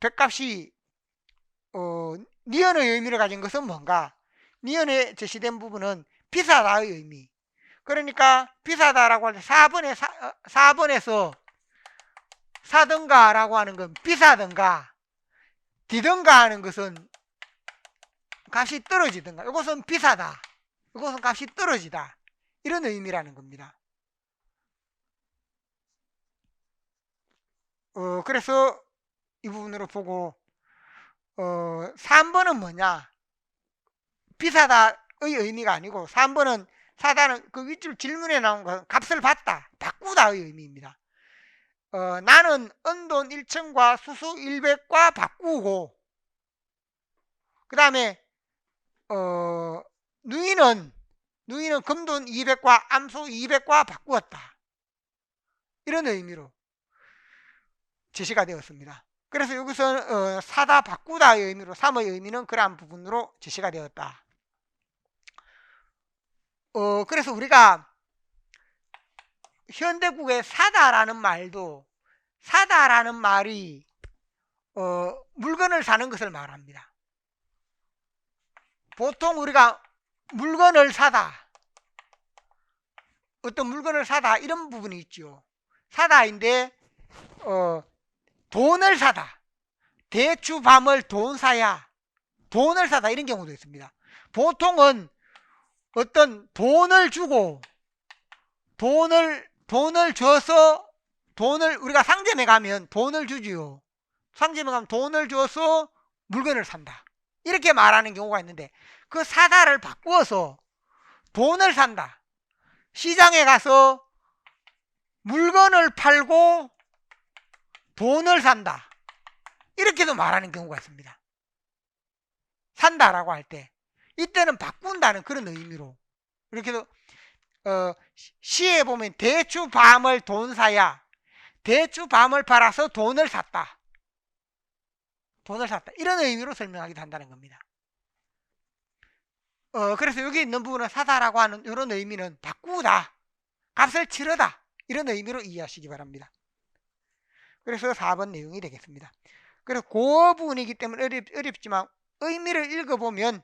백값이 니은의 의미를 가진 것은 뭔가? 니은에 제시된 부분은 비싸다의 의미. 그러니까 비싸다라고 할 때 4번에서 사든가 라고 하는 건 비싸든가 디든가 하는 것은 값이 떨어지든가 이것은 비싸다 이것은 값이 떨어지다 이런 의미라는 겁니다. 그래서 이 부분으로 보고 3번은 뭐냐? 비싸다의 의미가 아니고 3번은 사다는 그 윗줄 질문에 나온 것은 값을 받다, 바꾸다의 의미입니다. 나는 은돈 1천과 수수 100과 바꾸고 그 다음에 누이는 금돈 200과 암소 200과 바꾸었다. 이런 의미로 제시가 되었습니다. 그래서 여기서 사다 바꾸다의 의미로 3의 의미는 그러한 부분으로 제시가 되었다. 그래서 우리가 현대국의 사다라는 말이 물건을 사는 것을 말합니다. 보통 우리가 물건을 사다, 어떤 물건을 사다 이런 부분이 있죠. 사다인데 돈을 사다, 대추밤을 돈 사야, 돈을 사다 이런 경우도 있습니다. 보통은 어떤 돈을 주고 돈을 줘서 우리가 상점에 가면 돈을 주지요. 상점에 가면 돈을 줘서 물건을 산다. 이렇게 말하는 경우가 있는데 그 사다를 바꾸어서 돈을 산다. 시장에 가서 물건을 팔고 돈을 산다. 이렇게도 말하는 경우가 있습니다. 산다라고 할 때 이때는 바꾼다는 그런 의미로 이렇게도 시에 보면 대추밤을 돈 사야 대추밤을 팔아서 돈을 샀다. 이런 의미로 설명하기도 한다는 겁니다. 그래서 여기 있는 부분은 사다라고 하는 이런 의미는 바꾸다, 값을 치르다 이런 의미로 이해하시기 바랍니다. 그래서 4번 내용이 되겠습니다. 그래서 그 부분이기 때문에 어렵지만 의미를 읽어보면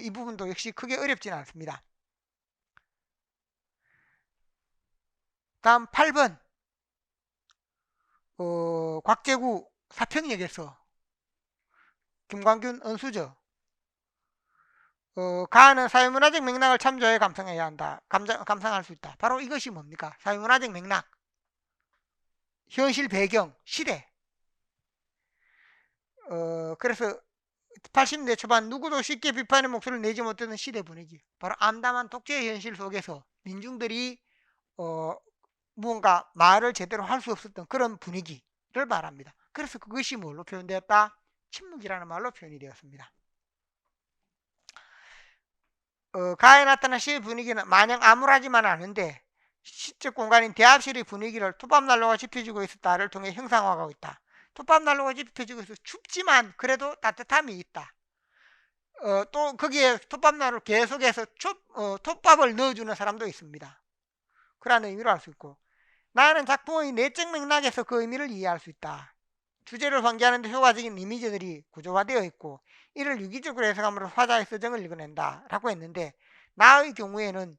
이 부분도 역시 크게 어렵지는 않습니다. 다음 8번 곽재구 사평역에서 김광균 은수저 가하는 사회문화적 맥락을 참조해 감상해야 한다. 감상할 수 있다. 바로 이것이 뭡니까? 사회문화적 맥락, 현실 배경, 시대. 그래서 80년대 초반 누구도 쉽게 비판의 목소리를 내지 못하는 시대 분위기, 바로 암담한 독재의 현실 속에서 민중들이 무언가 말을 제대로 할 수 없었던 그런 분위기를 말합니다. 그래서 그것이 뭘로 표현되었다? 침묵이라는 말로 표현이 되었습니다. 가에 나타난 시의 분위기는 마냥 암울하지만 않은데 시적 공간인 대합실의 분위기를 톱밥난로가 지펴지고 있었다를 통해 형상화하고 있다. 톱밥난로가 지펴지고 있어서 춥지만 그래도 따뜻함이 있다. 또 거기에 톱밥난로를 계속해서 톱밥을 넣어주는 사람도 있습니다. 그런 의미로 알 수 있고, 나는 작품의 내적 맥락에서 그 의미를 이해할 수 있다. 주제를 환기하는 데 효과적인 이미지들이 구조화되어 있고 이를 유기적으로 해석함으로 화자의 서정을 읽어낸다 라고 했는데, 나의 경우에는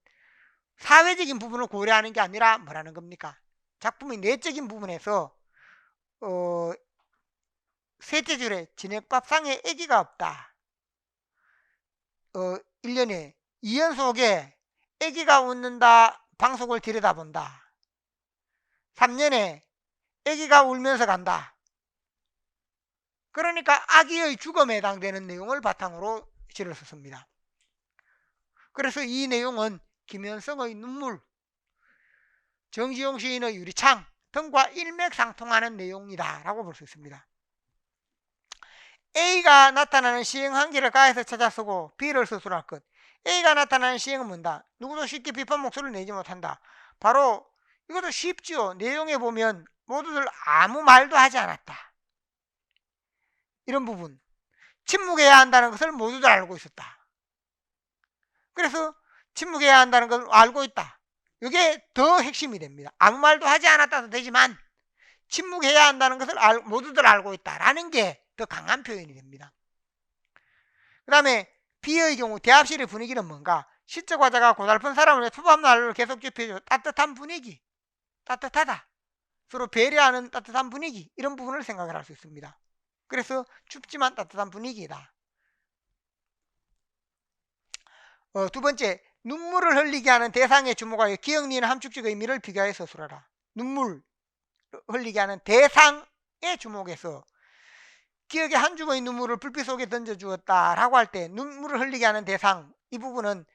사회적인 부분을 고려하는 게 아니라 뭐라는 겁니까? 작품의 내적인 부분에서 셋째 줄에 진액밥상에 애기가 없다. 1년에 2연속에 애기가 웃는다 방송을 들여다본다. 3년에 애기가 울면서 간다. 그러니까 아기의 죽음에 해당되는 내용을 바탕으로 시를 썼습니다. 그래서 이 내용은 김현성의 눈물, 정지용 시인의 유리창 등과 일맥상통하는 내용이다 라고 볼 수 있습니다. A가 나타나는 시행 한계를 가에서 찾아 쓰고 B를 서술할 것. A가 나타나는 시행은 뭔다? 누구도 쉽게 비판 목소리를 내지 못한다. 바로 이것도 쉽죠. 내용에 보면 모두들 아무 말도 하지 않았다. 이런 부분. 침묵해야 한다는 것을 모두들 알고 있었다. 그래서 침묵해야 한다는 걸 알고 있다. 이게 더 핵심이 됩니다. 아무 말도 하지 않았다도 되지만 침묵해야 한다는 것을 모두들 알고 있다라는 게 더 강한 표현이 됩니다. 그 다음에 B의 경우 대합실의 분위기는 뭔가? 시적 화자가 고달픈 사람을 위해 투밤난로를 계속 지펴줘. 따뜻한 분위기, 따뜻하다, 서로 배려하는 따뜻한 분위기, 이런 부분을 생각을 할 수 있습니다. 그래서 춥지만 따뜻한 분위기다. 두 번째, 눈물을 흘리게 하는 대상에 주목하여 기억니은 함축적 의미를 비교해 서술하라. 눈물 흘리게 하는 대상에 주목해서 기억의 한 주머니 눈물을 불빛 속에 던져주었다라고 할 때 눈물을 흘리게 하는 대상, 이 부분은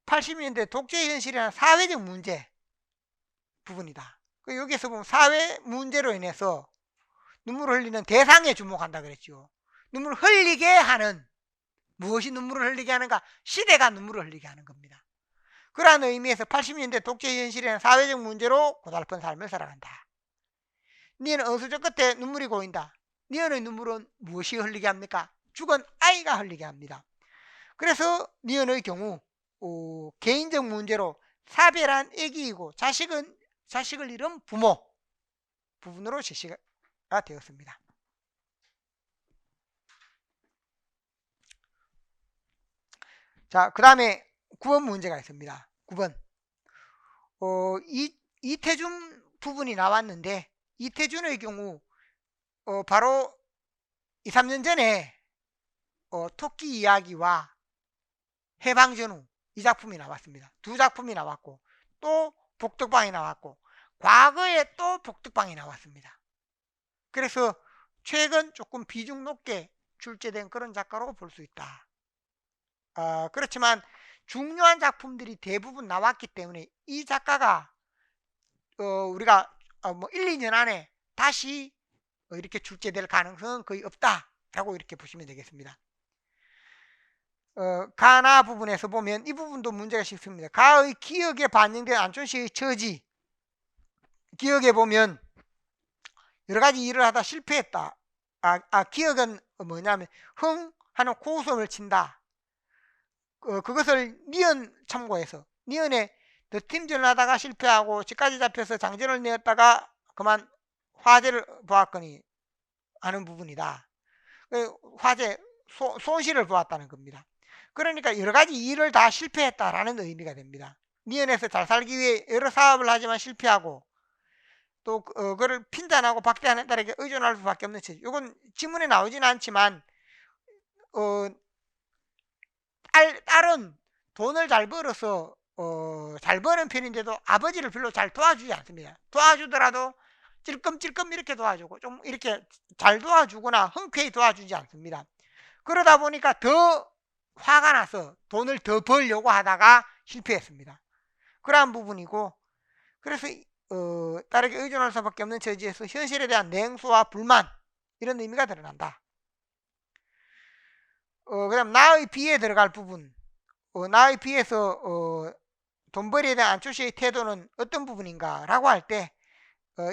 80년대 독재 현실이라는 사회적 문제 부분이다. 여기에서 보면 사회 문제로 인해서 눈물을 흘리는 대상에 주목한다 그랬죠. 눈물을 흘리게 하는 무엇이 눈물을 흘리게 하는가? 시대가 눈물을 흘리게 하는 겁니다. 그러한 의미에서 80년대 독재 현실에는 사회적 문제로 고달픈 삶을 살아간다. 니은 어수저 끝에 눈물이 고인다. 니은의 눈물은 무엇이 흘리게 합니까? 죽은 아이가 흘리게 합니다. 그래서 니은의 경우 개인적 문제로 사별한 아기이고 자식을 잃은 부분으로 제시가 되었습니다. 자, 그 다음에 9번 문제가 있습니다. 9번. 이태준 부분이 나왔는데, 이태준의 경우, 바로 2, 3년 전에, 토끼 이야기와 해방전후 이 작품이 나왔습니다. 두 작품이 나왔고, 또 복덕방이 나왔고, 과거에 또 복덕방이 나왔습니다. 그래서 최근 조금 비중 높게 출제된 그런 작가로 볼 수 있다. 그렇지만 중요한 작품들이 대부분 나왔기 때문에 이 작가가 우리가 1, 2년 안에 다시 이렇게 출제될 가능성은 거의 없다라고 이렇게 보시면 되겠습니다. 가나 부분에서 보면 이 부분도 문제가 쉽습니다. 가의 기억에 반영된 안촌시의 처지, 기억에 보면 여러 가지 일을 하다 실패했다. 기억은 뭐냐면 흥하는 고웃음을 친다. 그것을 니은 참고해서 니은에 더팀전을 하다가 실패하고 집까지 잡혀서 장전을 내었다가 그만 화재를 보았거니 하는 부분이다. 화재 손실을 보았다는 겁니다. 그러니까 여러 가지 일을 다 실패했다라는 의미가 됩니다. 니은에서 잘 살기 위해 여러 사업을 하지만 실패하고 또 그거를 핀잔하고 박대하는 딸에게 의존할 수밖에 없는 처지. 이건 지문에 나오지는 않지만 딸은 돈을 잘 벌어서 잘 버는 편인데도 아버지를 별로 잘 도와주지 않습니다. 도와주더라도 찔끔찔끔 이렇게 도와주고 좀 이렇게 잘 도와주거나 흔쾌히 도와주지 않습니다. 그러다 보니까 더 화가 나서 돈을 더 벌려고 하다가 실패했습니다. 그러한 부분이고, 그래서 딸에게 의존할 수밖에 없는 처지에서 현실에 대한 냉소와 불만, 이런 의미가 드러난다. 그 다음 나의 비에 들어갈 부분, 나의 비에서 돈벌이에 대한 안초시의 태도는 어떤 부분인가 라고 할 때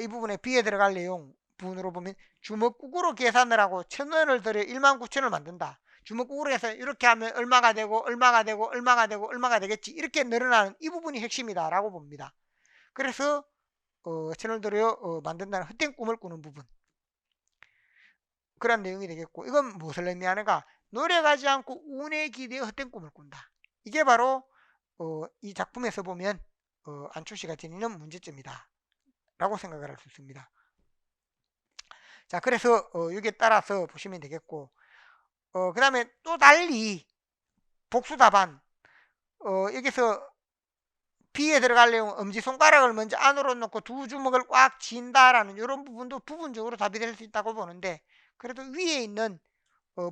이 부분에 비에 들어갈 내용 부분으로 보면 주먹국으로 계산을 하고 1,000원을 들여 19,000원을 만든다. 주먹국으로 해서 이렇게 하면 얼마가 되고 얼마가 되고 얼마가 되고 얼마가 되겠지, 이렇게 늘어나는 이 부분이 핵심이다 라고 봅니다. 그래서 1,000원을 들여 만든다는 헛된 꿈을 꾸는 부분, 그런 내용이 되겠고, 이건 무엇을 의미하는가? 노력하지 않고 운에 기대어 헛된 꿈을 꾼다. 이게 바로 이 작품에서 보면 안초시가 지니는 문제점이다 라고 생각을 할 수 있습니다. 자, 그래서 여기에 따라서 보시면 되겠고, 그 다음에 또 달리 복수답안, 여기서 비에 들어갈 내용, 엄지손가락을 먼저 안으로 넣고 두 주먹을 꽉 쥔다라는 이런 부분도 부분적으로 답이 될 수 있다고 보는데, 그래도 위에 있는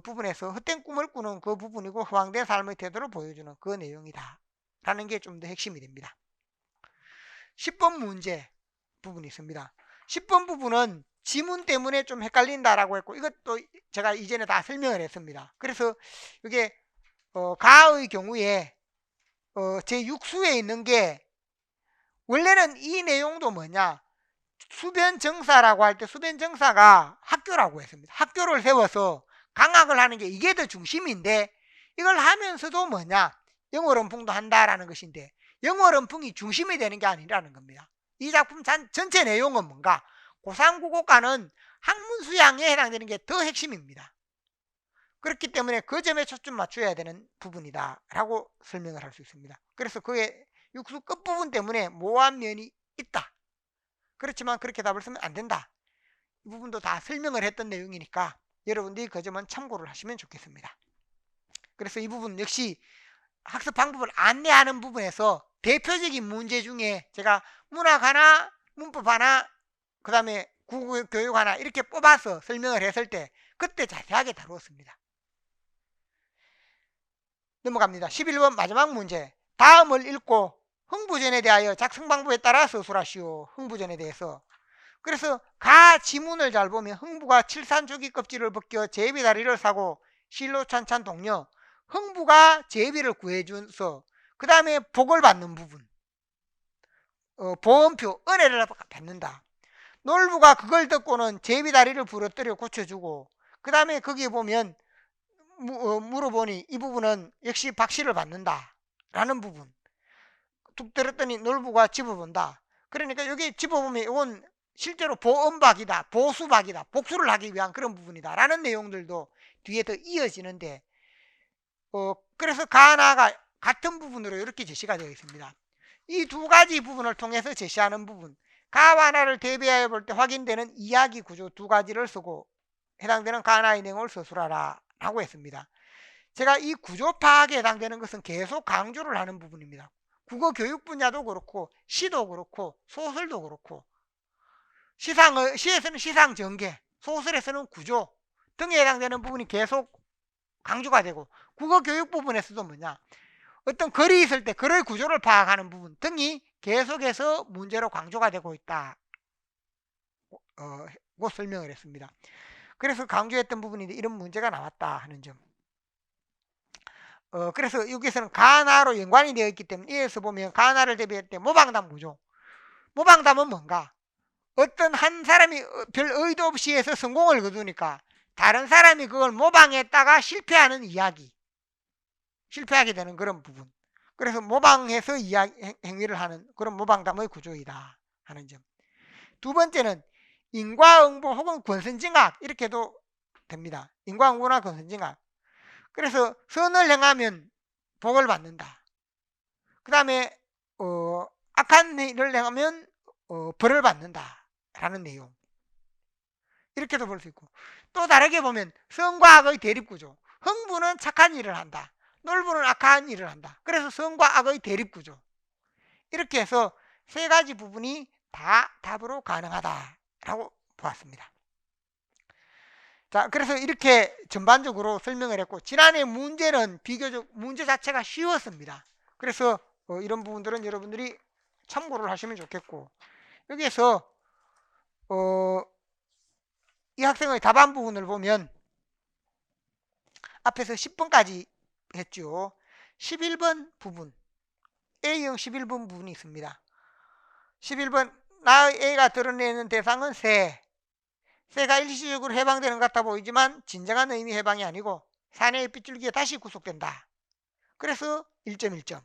부분에서 헛된 꿈을 꾸는 그 부분이고 허황된 삶의 태도를 보여주는 그 내용이다 라는 게 좀 더 핵심이 됩니다. 10번 문제 부분이 있습니다. 10번 부분은 지문 때문에 좀 헷갈린다라고 했고, 이것도 제가 이전에 다 설명을 했습니다. 그래서 이게 가의 경우에 제6수에 있는 게, 원래는 이 내용도 뭐냐, 수변정사라고 할 때 수변정사가 학교라고 했습니다. 학교를 세워서 강학을 하는 게 이게 더 중심인데, 이걸 하면서도 뭐냐, 영어론풍도 한다라는 것인데, 영어론풍이 중심이 되는 게 아니라는 겁니다. 이 작품 전체 내용은 뭔가, 고상국어과는 학문수양에 해당되는 게 더 핵심입니다. 그렇기 때문에 그 점에 초점 맞춰야 되는 부분이다 라고 설명을 할 수 있습니다. 그래서 그의 육수 끝부분 때문에 모호한 면이 있다. 그렇지만 그렇게 답을 쓰면 안 된다. 이 부분도 다 설명을 했던 내용이니까 여러분들이 그 점은 참고를 하시면 좋겠습니다. 그래서 이 부분 역시 학습 방법을 안내하는 부분에서 대표적인 문제 중에 제가 문학 하나, 문법 하나, 그 다음에 국어교육 하나 이렇게 뽑아서 설명을 했을 때 그때 자세하게 다루었습니다. 넘어갑니다. 11번 마지막 문제. 다음을 읽고 흥부전에 대하여 작성 방법에 따라 서술하시오. 흥부전에 대해서. 그래서 가 지문을 잘 보면 흥부가 칠산조기 껍질을 벗겨 제비 다리를 사고 실로 찬찬 동려, 흥부가 제비를 구해줘서 그 다음에 복을 받는 부분, 보험표, 은혜를 받는다. 놀부가 그걸 듣고는 제비 다리를 부러뜨려 고쳐주고 그 다음에 거기에 보면 물어보니 이 부분은 역시 박씨를 받는다 라는 부분. 툭 들었더니 놀부가 집어본다. 그러니까 여기 집어보면 이건 실제로 보험박이다, 보수박이다, 복수를 하기 위한 그런 부분이다 라는 내용들도 뒤에 더 이어지는데, 그래서 가나가 같은 부분으로 이렇게 제시가 되어 있습니다. 이 두 가지 부분을 통해서 제시하는 부분, 가와 나를 대비하여 볼 때 확인되는 이야기 구조 두 가지를 쓰고 해당되는 가나의 내용을 서술하라 라고 했습니다. 제가 이 구조 파악에 해당되는 것은 계속 강조를 하는 부분입니다. 국어 교육 분야도 그렇고 시도 그렇고 소설도 그렇고, 시에서는 시상 전개, 소설에서는 구조 등에 해당되는 부분이 계속 강조가 되고, 국어 교육 부분에서도 뭐냐, 어떤 글이 있을 때 글의 구조를 파악하는 부분 등이 계속해서 문제로 강조가 되고 있다 고 설명을 했습니다. 그래서 강조했던 부분인데 이런 문제가 나왔다 하는 점. 그래서 여기서는 가나로 연관이 되어 있기 때문에 이에서 보면 가나를 대비할 때 모방담 구조. 모방담은 뭔가? 어떤 한 사람이 별 의도 없이 해서 성공을 거두니까 다른 사람이 그걸 모방했다가 실패하는 이야기, 실패하게 되는 그런 부분. 그래서 모방해서 행위를 하는 그런 모방담의 구조이다 하는 점. 두 번째는 인과응보 혹은 권선징악 이렇게도 됩니다. 인과응보나 권선징악. 그래서 선을 행하면 복을 받는다. 그 다음에 악한 일을 행하면 벌을 받는다 라는 내용. 이렇게도 볼 수 있고, 또 다르게 보면 선과 악의 대립구조. 흥부는 착한 일을 한다, 놀부는 악한 일을 한다. 그래서 선과 악의 대립구조. 이렇게 해서 세 가지 부분이 다 답으로 가능하다라고 보았습니다. 자, 그래서 이렇게 전반적으로 설명을 했고, 지난해 문제는 비교적 문제 자체가 쉬웠습니다. 그래서 이런 부분들은 여러분들이 참고를 하시면 좋겠고, 여기에서 이 학생의 답안 부분을 보면 앞에서 10번까지 했죠. 11번 부분, A형 11번 부분이 있습니다. 11번, 나의 A가 드러내는 대상은 새가 일시적으로 해방되는 것 같아 보이지만 진정한 의미 해방이 아니고 사내의 빗줄기에 다시 구속된다. 그래서 1.1점.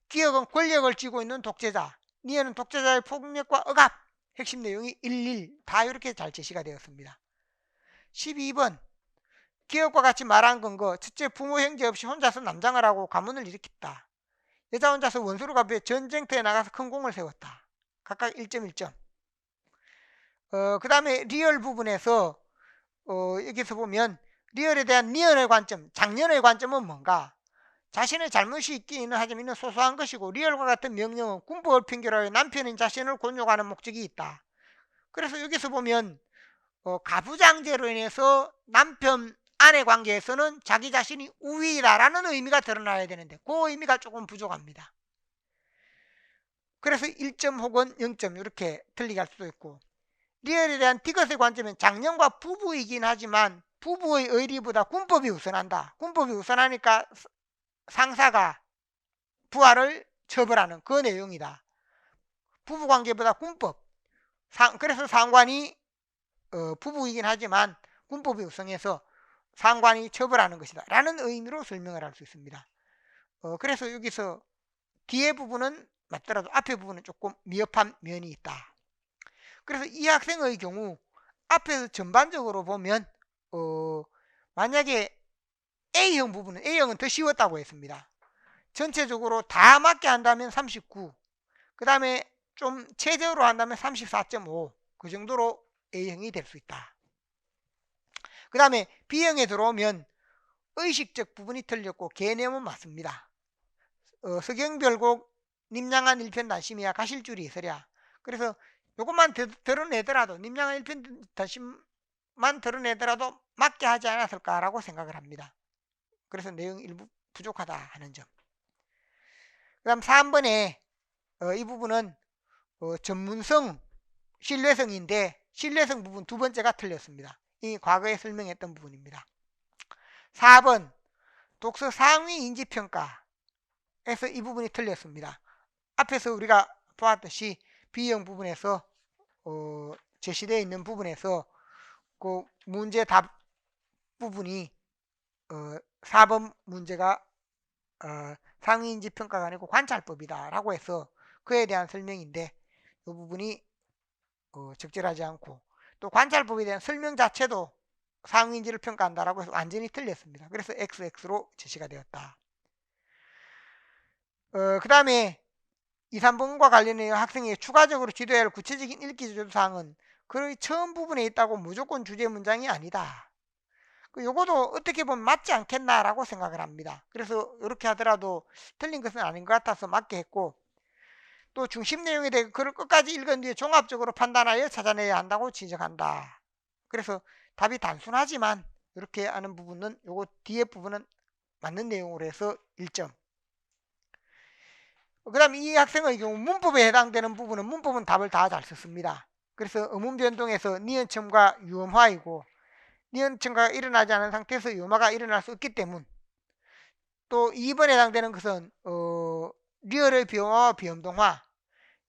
기억은 권력을 쥐고 있는 독재자, 니은은 독재자의 폭력과 억압, 핵심 내용이 1.1 다 이렇게 잘 제시가 되었습니다. 12번, 기억과 같이 말한 근거, 첫째 부모 형제 없이 혼자서 남장을 하고 가문을 일으켰다. 여자 혼자서 원수로 가부에 전쟁터에 나가서 큰 공을 세웠다. 각각 1.1점. 그 다음에 리얼 부분에서 여기서 보면 리얼에 대한 니은의 관점, 장년의 관점은 뭔가? 자신의 잘못이 있기는 하지만 소소한 것이고, 리얼과 같은 명령은 군법을 핑계로 남편인 자신을 곤욕하는 목적이 있다. 그래서 여기서 보면 가부장제로 인해서 남편 아내 관계에서는 자기 자신이 우위다라는 의미가 드러나야 되는데 그 의미가 조금 부족합니다. 그래서 1점 혹은 0점 이렇게 틀리게 할 수도 있고, 리얼에 대한 디귿의 관점은 장년과 부부이긴 하지만 부부의 의리보다 군법이 우선한다. 군법이 우선하니까 상사가 부하를 처벌하는 그 내용이다. 부부관계보다 군법. 그래서 상관이 부부이긴 하지만 군법이 우선해서 상관이 처벌하는 것이다 라는 의미로 설명을 할 수 있습니다. 그래서 여기서 뒤에 부분은 맞더라도 앞에 부분은 조금 미흡한 면이 있다. 그래서 이 학생의 경우 앞에서 전반적으로 보면 만약에 A형 부분은 A형은 더 쉬웠다고 했습니다. 전체적으로 다 맞게 한다면 39, 그 다음에 좀 최저로 한다면 34.5, 그 정도로 A형이 될 수 있다. 그 다음에 B형에 들어오면 의식적 부분이 틀렸고 개념은 맞습니다. 서경별곡 님양한 일편 단심이야 가실줄이 있으랴. 그래서 이것만 드러내더라도, 님양한 일편 단심만 드러내더라도 맞게 하지 않았을까라고 생각을 합니다. 그래서 내용 일부 부족하다 하는 점. 그 다음 3번에 이 부분은 전문성, 신뢰성인데 신뢰성 부분 두 번째가 틀렸습니다. 이 과거에 설명했던 부분입니다. 4번, 독서 상위 인지평가에서 이 부분이 틀렸습니다. 앞에서 우리가 보았듯이 B형 부분에서 제시되어 있는 부분에서 그 문제 답 부분이 4번 문제가 상위인지 평가가 아니고 관찰법이다 라고 해서 그에 대한 설명인데 이 부분이 적절하지 않고 또 관찰법에 대한 설명 자체도 상위인지를 평가한다라고 해서 완전히 틀렸습니다. 그래서 XX로 제시가 되었다. 그 다음에 2, 3번과 관련해 학생이 추가적으로 지도해야 할 구체적인 읽기 지도사항은 그 처음 부분에 있다고 무조건 주제 문장이 아니다. 요거도 어떻게 보면 맞지 않겠나라고 생각을 합니다. 그래서 이렇게 하더라도 틀린 것은 아닌 것 같아서 맞게 했고 또 중심 내용에 대해 글을 끝까지 읽은 뒤에 종합적으로 판단하여 찾아내야 한다고 지적한다. 그래서 답이 단순하지만 이렇게 하는 부분은 요거 뒤에 부분은 맞는 내용으로 해서 1점. 그 다음에 이 학생의 경우 문법에 해당되는 부분은 문법은 답을 다 잘 썼습니다. 그래서 의문 변동에서 니은첨과 유음화이고 니은첨가가 일어나지 않은 상태에서 유음화가 일어날 수 없기 때문 또 2번에 해당되는 것은 리얼의 비음화와 비음동화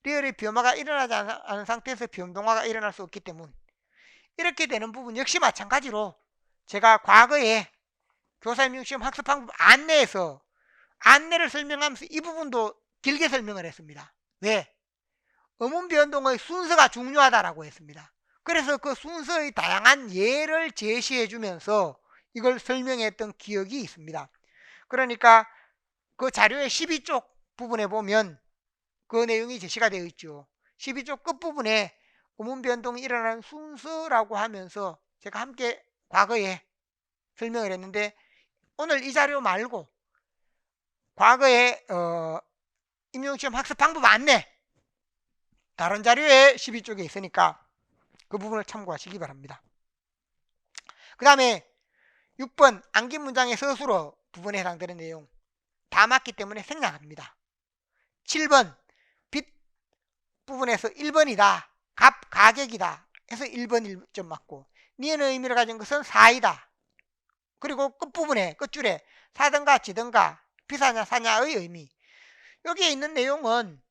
리얼의 비음화가 일어나지 않은 상태에서 비음동화가 일어날 수 없기 때문 이렇게 되는 부분 역시 마찬가지로 제가 과거에 교사임용시험 학습 방법 안내에서 안내를 설명하면서 이 부분도 길게 설명을 했습니다. 왜? 어문 변동의 순서가 중요하다라고 했습니다. 그래서 그 순서의 다양한 예를 제시해 주면서 이걸 설명했던 기억이 있습니다. 그러니까 그 자료의 12쪽 부분에 보면 그 내용이 제시가 되어 있죠. 12쪽 끝부분에 어문 변동이 일어나는 순서라고 하면서 제가 함께 과거에 설명을 했는데 오늘 이 자료 말고 과거에 임용시험 학습 방법 안내 다른 자료에 12쪽에 있으니까 그 부분을 참고하시기 바랍니다. 그 다음에 6번 암기 문장의 서술어 부분에 해당되는 내용 다 맞기 때문에 생략합니다. 7번 빚 부분에서 1번이다. 값 가격이다 해서 1번 1점 맞고 니은의 의미를 가진 것은 4이다. 그리고 끝부분에 끝줄에 사든가 지든가 비사냐 사냐의 의미 여기에 있는 내용은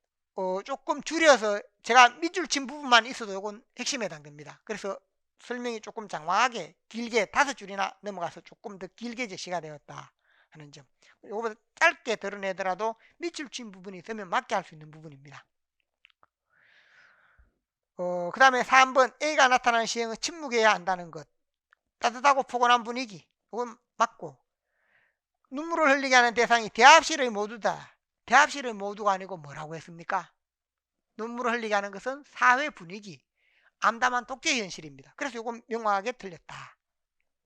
조금 줄여서 제가 밑줄 친 부분만 있어도 이건 핵심에 해당됩니다. 그래서 설명이 조금 장황하게 길게 5줄이나 넘어가서 조금 더 길게 제시가 되었다 하는 점 이거보다 짧게 드러내더라도 밑줄 친 부분이 있으면 맞게 할 수 있는 부분입니다. 그 다음에 3번 A가 나타나는 시행은 침묵해야 한다는 것 따뜻하고 포근한 분위기 이건 맞고 눈물을 흘리게 하는 대상이 대합실의 모두다. 대합실의 모두가 아니고 뭐라고 했습니까? 눈물을 흘리게 하는 것은 사회 분위기 암담한 독재 현실입니다. 그래서 이건 명확하게 틀렸다.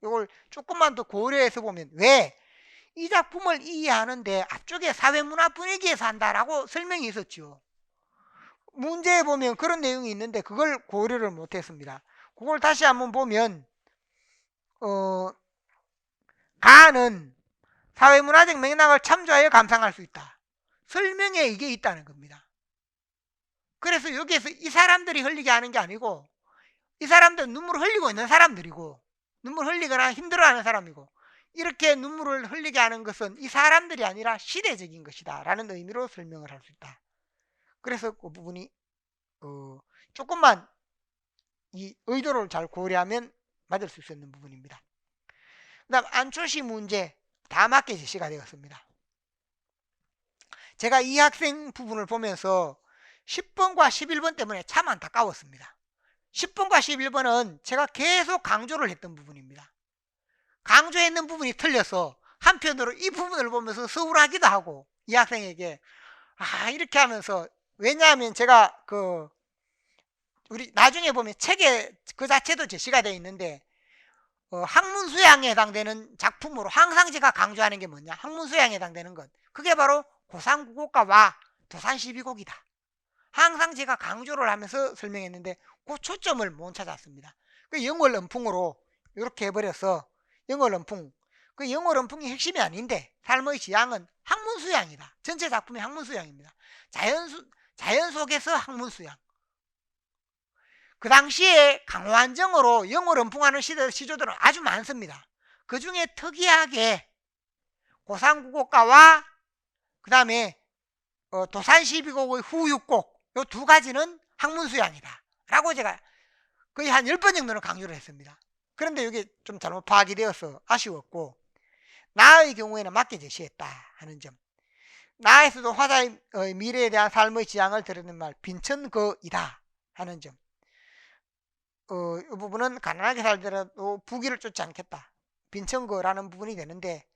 이걸 조금만 더 고려해서 보면 왜? 이 작품을 이해하는데 앞쪽에 사회문화 분위기에서 한다라고 설명이 있었죠. 문제에 보면 그런 내용이 있는데 그걸 고려를 못했습니다. 그걸 다시 한번 보면 가는 사회문화적 맥락을 참조하여 감상할 수 있다. 설명에 이게 있다는 겁니다. 그래서 여기에서 이 사람들이 흘리게 하는 게 아니고 이 사람들은 눈물을 흘리고 있는 사람들이고 눈물 흘리거나 힘들어하는 사람이고 이렇게 눈물을 흘리게 하는 것은 이 사람들이 아니라 시대적인 것이다 라는 의미로 설명을 할 수 있다. 그래서 그 부분이 조금만 이 의도를 잘 고려하면 맞을 수 있는 부분입니다. 그 다음 안초시 문제 다 맞게 제시가 되었습니다. 제가 이 학생 부분을 보면서 10번과 11번 때문에 참 안타까웠습니다. 10번과 11번은 제가 계속 강조를 했던 부분입니다. 강조했는 부분이 틀려서 한편으로 이 부분을 보면서 서운하기도 하고 이 학생에게 이렇게 하면서 왜냐하면 제가 우리 나중에 보면 책에 그 자체도 제시가 되어 있는데 학문 수양에 해당되는 작품으로 항상 제가 강조하는 게 뭐냐 학문 수양에 해당되는 것 그게 바로 고상국어과와 도산12곡이다. 항상 제가 강조를 하면서 설명했는데 그 초점을 못 찾았습니다. 그 영월음풍으로 이렇게 해버려서 영월음풍 그 영월음풍이 핵심이 아닌데 삶의 지향은 학문수양이다. 전체 작품이 학문수양입니다. 자연 속에서 학문수양 그 당시에 강호한정으로 영월음풍하는 시조들은 아주 많습니다. 그 중에 특이하게 고상국어과와 그 다음에 도산 12곡의 후육곡 요 두 가지는 학문 수양이다 라고 제가 거의 한 10번 정도는 강조를 했습니다. 그런데 이게 좀 잘못 파악이 되어서 아쉬웠고, 나의 경우에는 맞게 제시했다 하는 점, 나에서도 화자의 미래에 대한 삶의 지향을 드러낸 말 빈천거이다 하는 점, 이 부분은 가난하게 살더라도 부귀를 쫓지 않겠다, 빈천거라는 부분이 되는데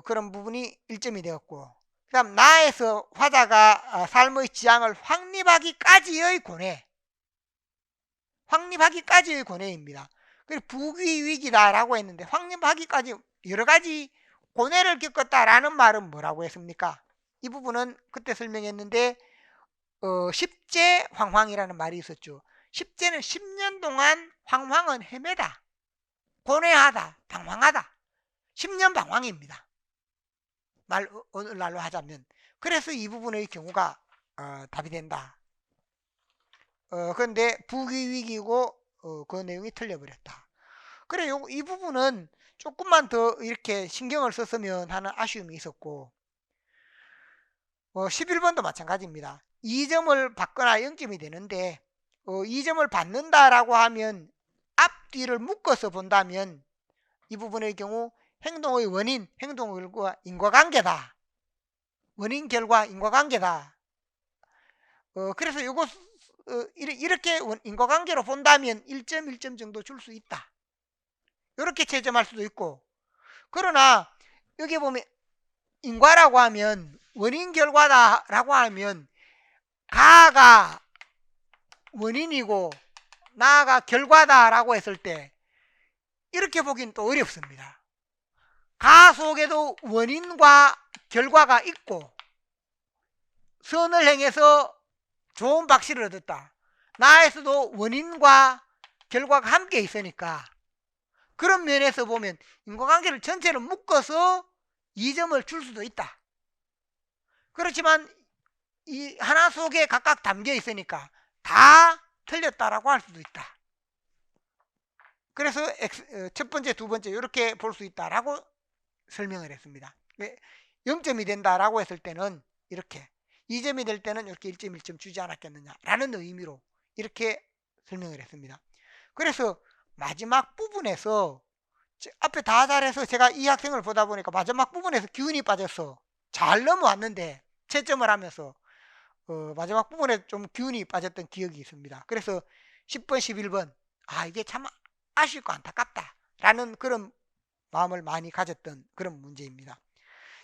그런 부분이 1점이 되었고, 그 다음 나에서 화자가 삶의 지향을 확립하기까지의 고뇌, 확립하기까지의 고뇌입니다. 그리고 부귀위기다라고 했는데 확립하기까지 여러가지 고뇌를 겪었다라는 말은 뭐라고 했습니까? 이 부분은 그때 설명했는데 10제 황황이라는 말이 있었죠. 10제는 10년 동안 황황은 헤매다, 고뇌하다, 방황하다, 10년 방황입니다. 오늘날로 하자면. 그래서 이 부분의 경우가 답이 된다. 그런데 부귀위기고 그 내용이 틀려버렸다. 그래, 이 부분은 조금만 더 이렇게 신경을 썼으면 하는 아쉬움이 있었고, 11번도 마찬가지입니다. 2점을 받거나 0점이 되는데 2점을 받는다라고 하면 앞뒤를 묶어서 본다면 이 부분의 경우 행동의 원인, 행동의 결과 인과관계다. 원인, 결과, 인과관계다. 그래서 이거 이렇게 인과관계로 본다면 1점, 1점 정도 줄 수 있다. 이렇게 채점할 수도 있고, 그러나 여기 보면 인과라고 하면 원인, 결과다라고 하면 가가 원인이고 나가 결과다라고 했을 때 이렇게 보기는 또 어렵습니다. 가 속에도 원인과 결과가 있고 선을 행해서 좋은 박씨를 얻었다. 나에서도 원인과 결과가 함께 있으니까 그런 면에서 보면 인과관계를 전체를 묶어서 2점을 줄 수도 있다. 그렇지만 이 하나 속에 각각 담겨 있으니까 다 틀렸다라고 할 수도 있다. 그래서 첫 번째, 두 번째 이렇게 볼 수 있다라고 설명을 했습니다. 0점이 된다라고 했을 때는 이렇게, 2점이 될 때는 이렇게 1점 1점 주지 않았겠느냐라는 의미로 이렇게 설명을 했습니다. 그래서 마지막 부분에서 앞에 다 잘해서 제가 이 학생을 보다 보니까 마지막 부분에서 기운이 빠져서 잘 넘어왔는데 채점을 하면서 마지막 부분에 좀 기운이 빠졌던 기억이 있습니다. 그래서 10번, 11번 이게 참 아쉽고 안타깝다 라는 그런 마음을 많이 가졌던 그런 문제입니다.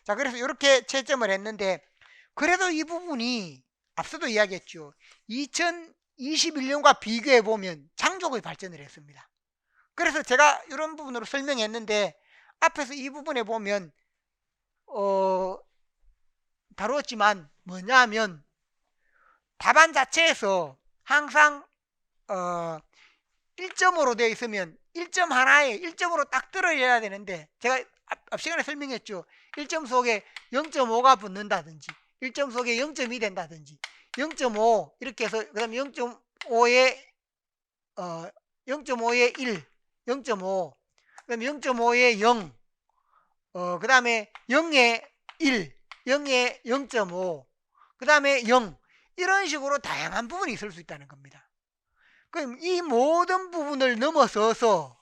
자, 그래서 이렇게 채점을 했는데, 그래도 이 부분이 앞서도 이야기했죠. 2021년과 비교해 보면 장족의 발전을 했습니다. 그래서 제가 이런 부분으로 설명했는데 앞에서 이 부분에 보면 다루었지만 뭐냐면 답안 자체에서 항상 1점으로 되어 있으면 1점 하나에 1점으로 딱 들어야 되는데, 제가 앞 시간에 설명했죠. 1점 속에 0.5가 붙는다든지 1점 속에 0.2 된다든지 0.5 이렇게 해서 그 다음에 0.5에 0.5에 1, 0.5, 그 다음에 0.5에 0, 그 다음에 0에 1, 0에 0.5, 그 다음에 0, 이런 식으로 다양한 부분이 있을 수 있다는 겁니다. 그럼 이 모든 부분을 넘어서서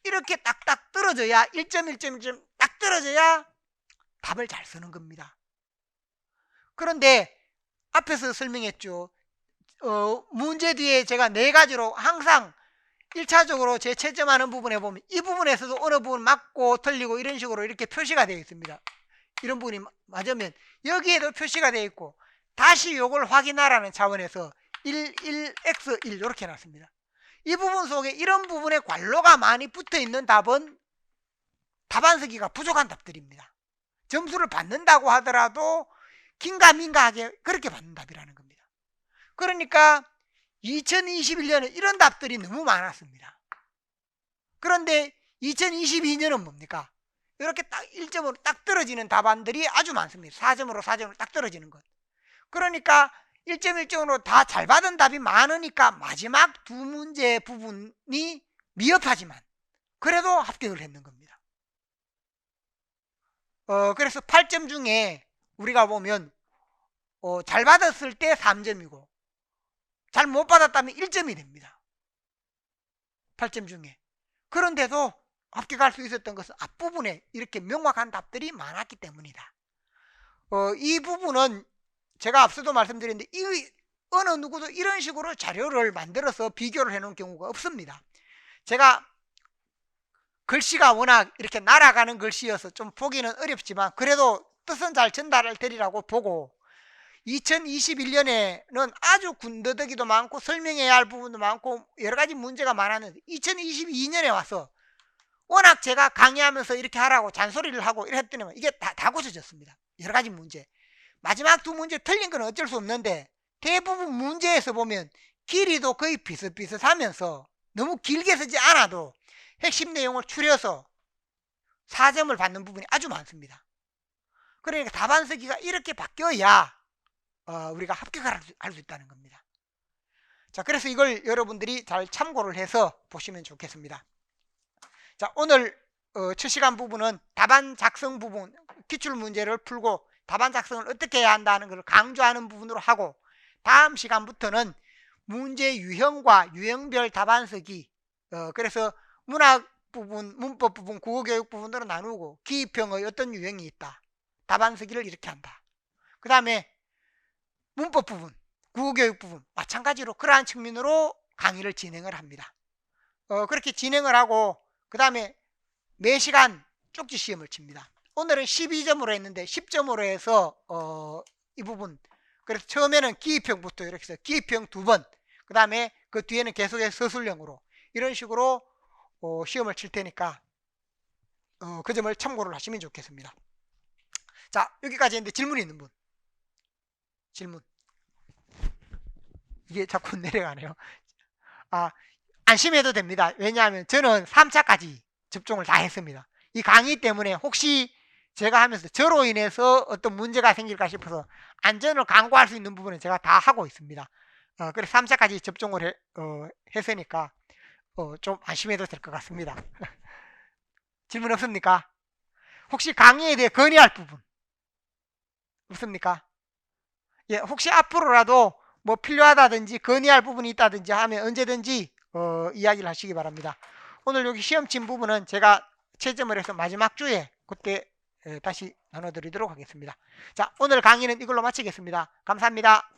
이렇게 딱딱 떨어져야 1점 1점 1점 딱 떨어져야 답을 잘 쓰는 겁니다. 그런데 앞에서 설명했죠. 문제 뒤에 제가 4가지로 항상 1차적으로 제 채점하는 부분에 보면 이 부분에서도 어느 부분 맞고 틀리고 이런 식으로 이렇게 표시가 되어 있습니다. 이런 부분이 맞으면 여기에도 표시가 되어 있고, 다시 이걸 확인하라는 차원에서 1x1 이렇게 해놨습니다. 이 부분 속에 이런 부분에 괄호가 많이 붙어있는 답은 답안 쓰기가 부족한 답들입니다. 점수를 받는다고 하더라도 긴가민가하게 그렇게 받는 답이라는 겁니다. 그러니까 2021년에 이런 답들이 너무 많았습니다. 그런데 2022년은 뭡니까? 이렇게 딱 1점으로 딱 떨어지는 답안들이 아주 많습니다. 4점으로 4점으로 딱 떨어지는 것. 그러니까 1점 1점으로 다 잘 받은 답이 많으니까 마지막 두 문제 부분이 미흡하지만 그래도 합격을 했는 겁니다. 그래서 8점 중에 우리가 보면 잘 받았을 때 3점이고 잘 못 받았다면 1점이 됩니다. 8점 중에. 그런데도 합격할 수 있었던 것은 앞부분에 이렇게 명확한 답들이 많았기 때문이다. 이 부분은 제가 앞서도 말씀드렸는데 어느 누구도 이런 식으로 자료를 만들어서 비교를 해놓은 경우가 없습니다. 제가 글씨가 워낙 이렇게 날아가는 글씨여서 좀 보기는 어렵지만 그래도 뜻은 잘 전달을 되리라고 보고 2021년에는 아주 군더더기도 많고 설명해야 할 부분도 많고 여러 가지 문제가 많았는데 2022년에 와서 워낙 제가 강의하면서 이렇게 하라고 잔소리를 하고 이랬더니 이게 다 고쳐졌습니다. 여러 가지 문제. 마지막 두 문제 틀린 건 어쩔 수 없는데 대부분 문제에서 보면 길이도 거의 비슷비슷하면서 너무 길게 쓰지 않아도 핵심 내용을 추려서 4점을 받는 부분이 아주 많습니다. 그러니까 답안 쓰기가 이렇게 바뀌어야 우리가 합격을 할 수 있다는 겁니다. 자, 그래서 이걸 여러분들이 잘 참고를 해서 보시면 좋겠습니다. 자, 오늘 첫 시간 부분은 답안 작성 부분, 기출문제를 풀고 답안 작성을 어떻게 해야 한다는 것을 강조하는 부분으로 하고 다음 시간부터는 문제 유형과 유형별 답안 쓰기, 그래서 문학 부분, 문법 부분, 국어교육 부분으로 나누고 기입형의 어떤 유형이 있다. 답안 쓰기를 이렇게 한다. 그 다음에 문법 부분, 국어교육 부분 마찬가지로 그러한 측면으로 강의를 진행을 합니다. 그렇게 진행을 하고 그 다음에 매 시간 쪽지 시험을 칩니다. 오늘은 12점으로 했는데 10점으로 해서 이 부분, 그래서 처음에는 기입형부터 이렇게 해서 기입형 2번, 그 다음에 그 뒤에는 계속해서 서술형으로 이런 식으로 시험을 칠 테니까 그 점을 참고를 하시면 좋겠습니다. 자, 여기까지 했는데 질문이 있는 분. 질문. 이게 자꾸 내려가네요. 안심해도 됩니다. 왜냐하면 저는 3차까지 접종을 다 했습니다. 이 강의 때문에 혹시 제가 하면서 저로 인해서 어떤 문제가 생길까 싶어서 안전을 강구할 수 있는 부분은 제가 다 하고 있습니다. 그래서 3차까지 접종을 했으니까 좀 안심해도 될 것 같습니다. 질문 없습니까? 혹시 강의에 대해 건의할 부분 없습니까? 예, 혹시 앞으로라도 뭐 필요하다든지 건의할 부분이 있다든지 하면 언제든지 이야기를 하시기 바랍니다. 오늘 여기 시험 친 부분은 제가 채점을 해서 마지막 주에 그때 다시 나눠드리도록 하겠습니다. 자, 오늘 강의는 이걸로 마치겠습니다. 감사합니다.